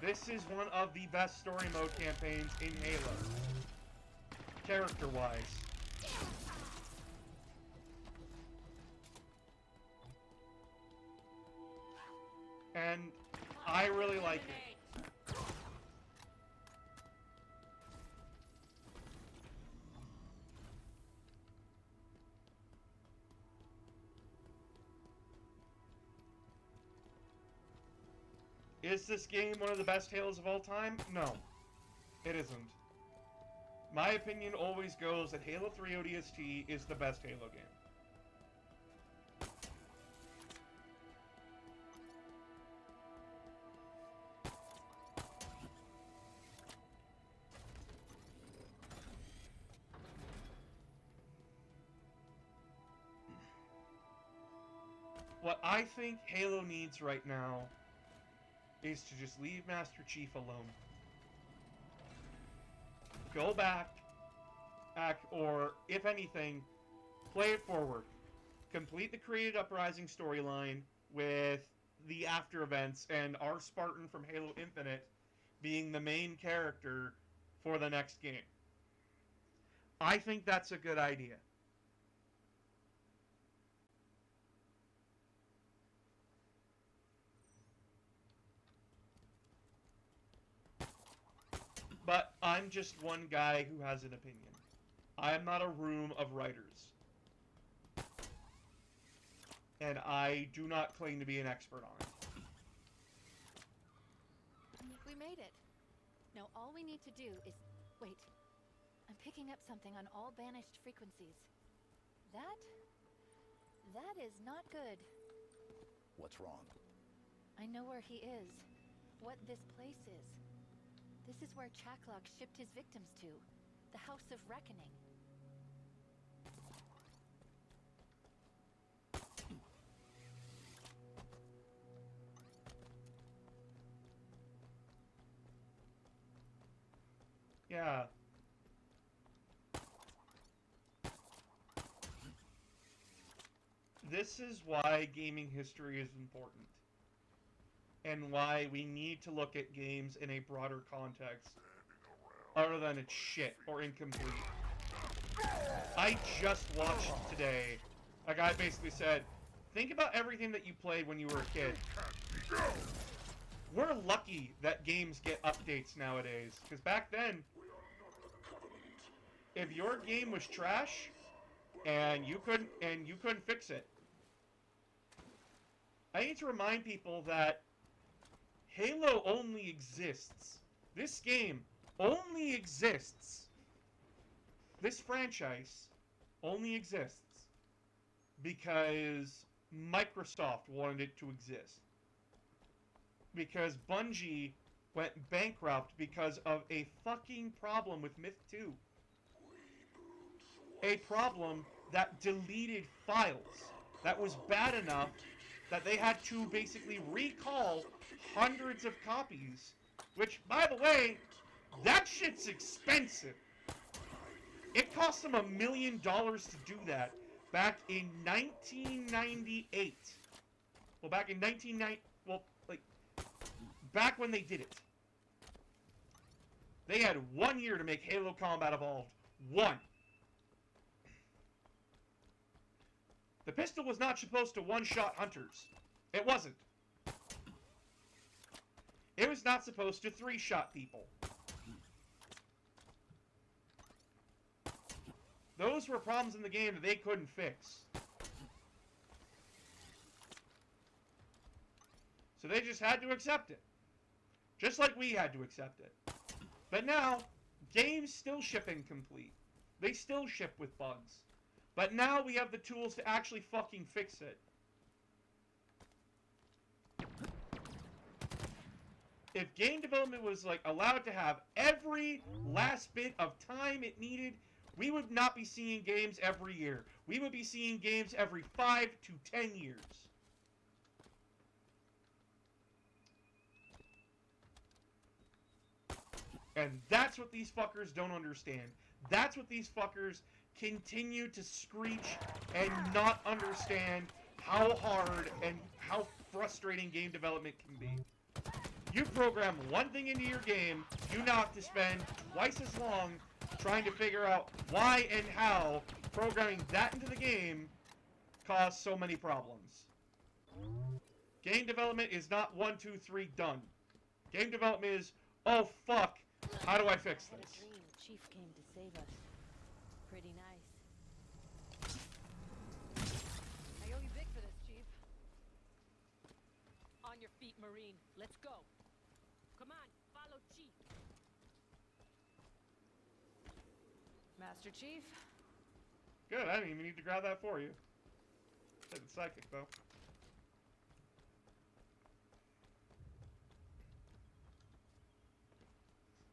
This is one of the best story mode campaigns in Halo. Character-wise. And I really like it. Is this game one of the best Halos of all time? No, it isn't. My opinion always goes that Halo 3 ODST is the best Halo game. What I think Halo needs right now is to just leave Master Chief alone. Go back, or if anything, play it forward. Complete the Created Uprising storyline with the after events and our Spartan from Halo Infinite being the main character for the next game. I think that's a good idea. But I'm just one guy who has an opinion. I am not a room of writers. And I do not claim to be an expert on it. We made it. Now all we need to do is... Wait. I'm picking up something on all banished frequencies. That is not good. What's wrong? I know where he is. What this place is. This is where Chaklock shipped his victims to. The House of Reckoning. Yeah. This is why gaming history is important. And why we need to look at games in a broader context. Other than it's shit or incomplete. I just watched today. A guy basically said, think about everything that you played when you were a kid. We're lucky that games get updates nowadays. Because back then, if your game was trash and you couldn't fix it. I need to remind people that Halo only exists. This game only exists. This franchise only exists because Microsoft wanted it to exist. Because Bungie went bankrupt because of a fucking problem with Myth 2. A problem that deleted files. That was bad enough that they had to basically recall hundreds of copies. Which, by the way, that shit's expensive. It cost them $1 million to do that back in 1998. Well, back in 1990... Well, like... back when they did it. They had 1 year to make Halo Combat Evolved. 1. The pistol was not supposed to one-shot hunters. It wasn't. It was not supposed to three-shot people. Those were problems in the game that they couldn't fix. So they just had to accept it. Just like we had to accept it. But now, games still ship incomplete. They still ship with bugs. But now we have the tools to actually fucking fix it. If game development was, like, allowed to have every last bit of time it needed, we would not be seeing games every year. We would be seeing games every 5 to 10 years. And that's what these fuckers don't understand. That's what these fuckers continue to screech and not understand how hard and how frustrating game development can be. You program one thing into your game, you now have to spend twice as long trying to figure out why and how programming that into the game caused so many problems. Game development is not 1, 2, 3, done. Game development is, oh fuck, how do I fix What a this? dream. Chief came to save us. Pretty nice. I owe you big for this, Chief. On your feet, Marine. Let's go. Come on, follow Chief. Master Chief? Good, I didn't even need to grab that for you. Said it's psychic, though.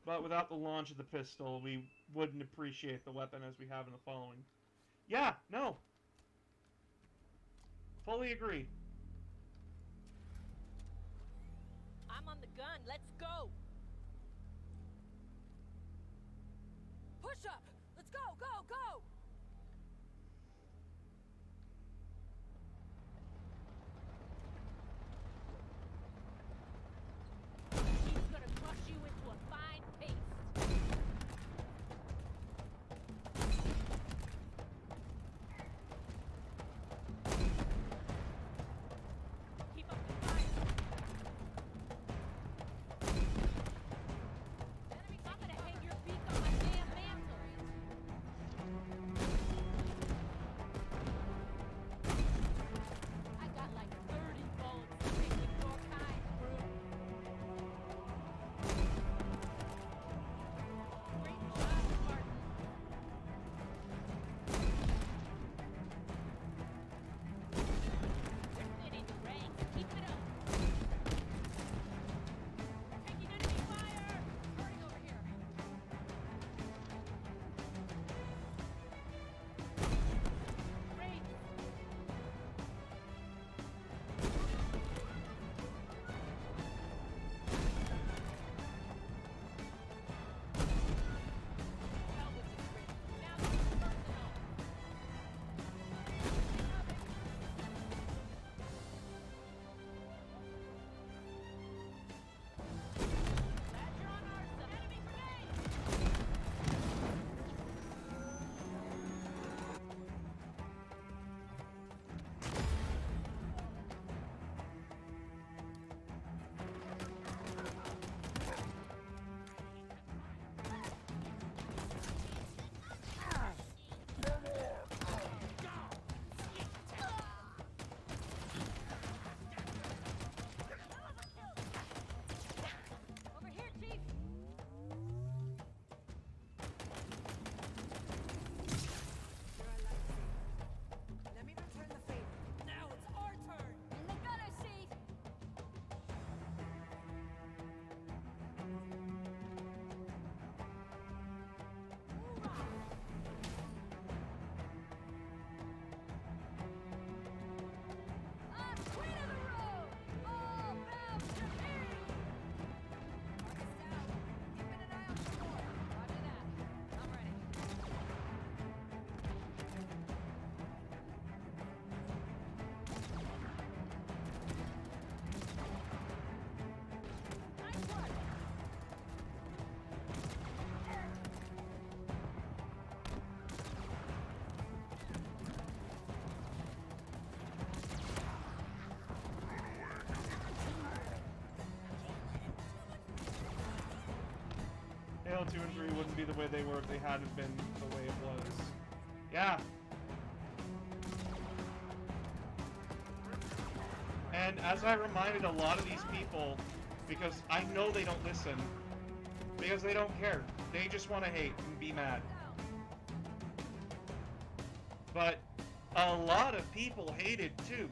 But without the launch of the pistol, we wouldn't appreciate the weapon as we have in the following. Yeah, no. Fully agree. I'm on the gun. Let's go. Push up. Let's go, go, go. She's gonna crush you into a fine paste. Keep up the fire. I'm gonna hang your beak on my damn mantle. I got like 30 bullets to take with your kind, bro. Great job, Martin. You're winning the ranks. Keep it up. Taking enemy fire. Hurry over here. Great. Hell with this rig. Now this is personal. Glad you're on our side. Enemy grenade! Over here, Chief! Let me return the favor. Now it's our turn! In the gunner seat! I'm queen of the road! All bound to me! Marcus down. Keeping an eye on shore. Roger that. I'm ready. Nice one! Halo 2 and 3 wouldn't be the way they were if they hadn't been the way it was. Yeah. And as I reminded a lot of these people, because I know they don't listen, because they don't care. They just want to hate and be mad. But a lot of people hated 2.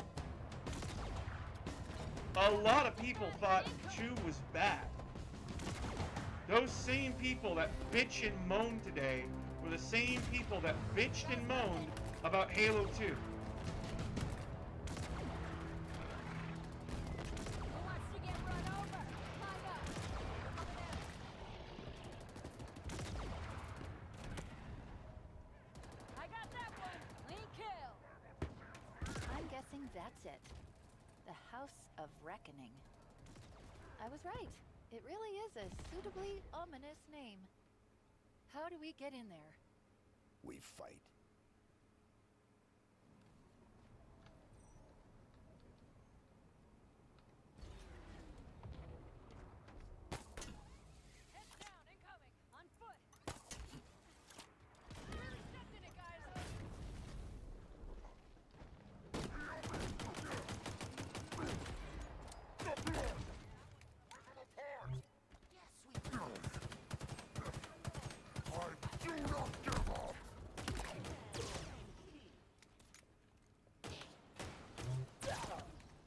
A lot of people thought 2 was bad. Those same people that bitch and moan today were the same people that bitched and moaned about Halo 2. Who wants to get run over? Line up. I got that one. Clean kill. I'm guessing that's it. The House of Reckoning. I was right. It really is a suitably ominous name. How do we get in there? We fight. Heads down, incoming. On foot. Really stepped in it, guys.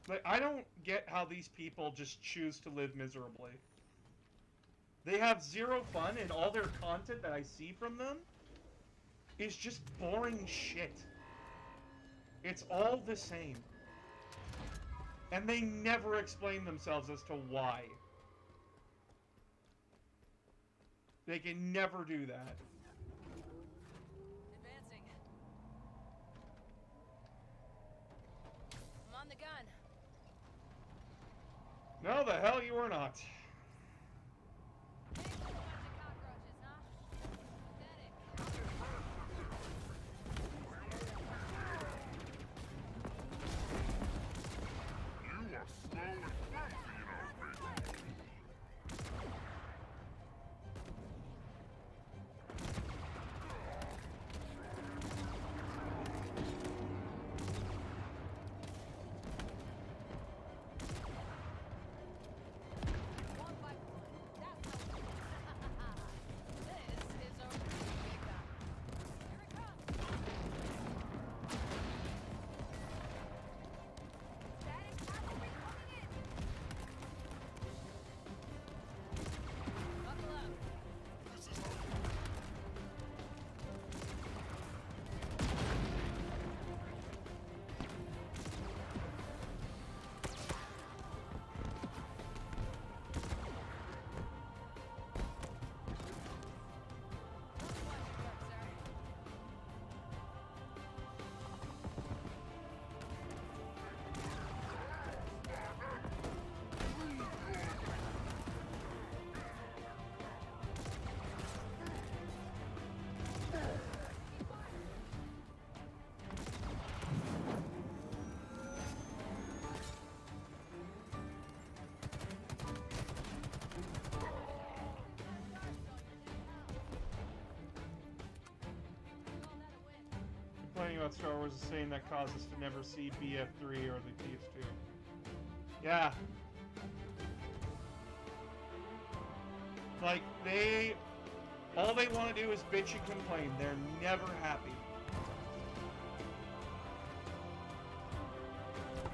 Like, I don't get how these people just choose to live miserably. They have zero fun, and all their content that I see from them is just boring shit. It's all the same. And they never explain themselves as to why. They can never do that. Advancing. I'm on the gun. No, the hell you are not. Complaining about Star Wars is saying that caused us to never see BF3 or the TF2. Yeah. Like, all they want to do is bitch and complain. They're never happy.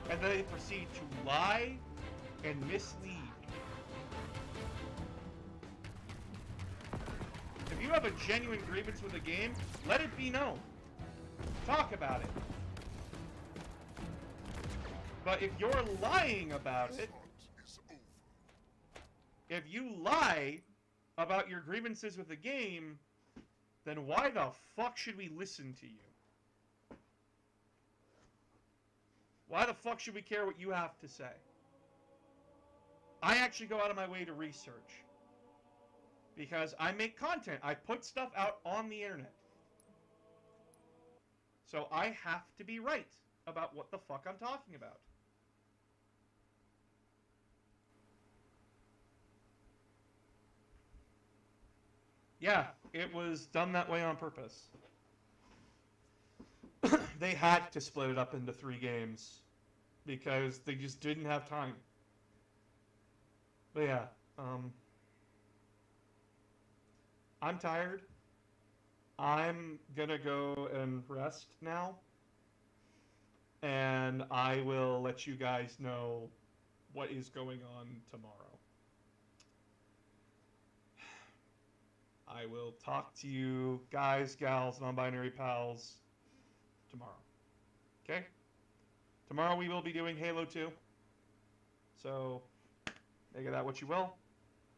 And then they proceed to lie and mislead. If you have a genuine grievance with a game, let it be known. Talk about it. But if you're lying about it, if you lie about your grievances with the game, then why the fuck should we listen to you? Why the fuck should we care what you have to say? I actually go out of my way to research. Because I make content. I put stuff out on the internet. So I have to be right about what the fuck I'm talking about. Yeah, it was done that way on purpose. they had to split it up into 3 games because they just didn't have time. But yeah, I'm tired. I'm gonna go and rest now, and I will let you guys know what is going on tomorrow. I will talk to you guys, gals, non-binary pals tomorrow. Okay? Tomorrow we will be doing Halo 2. So, make of that what you will.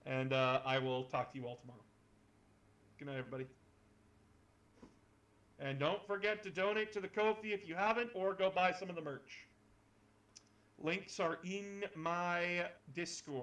And I will talk to you all tomorrow. Good night, everybody. And don't forget to donate to the Ko-fi if you haven't, or go buy some of the merch. Links are in my Discord.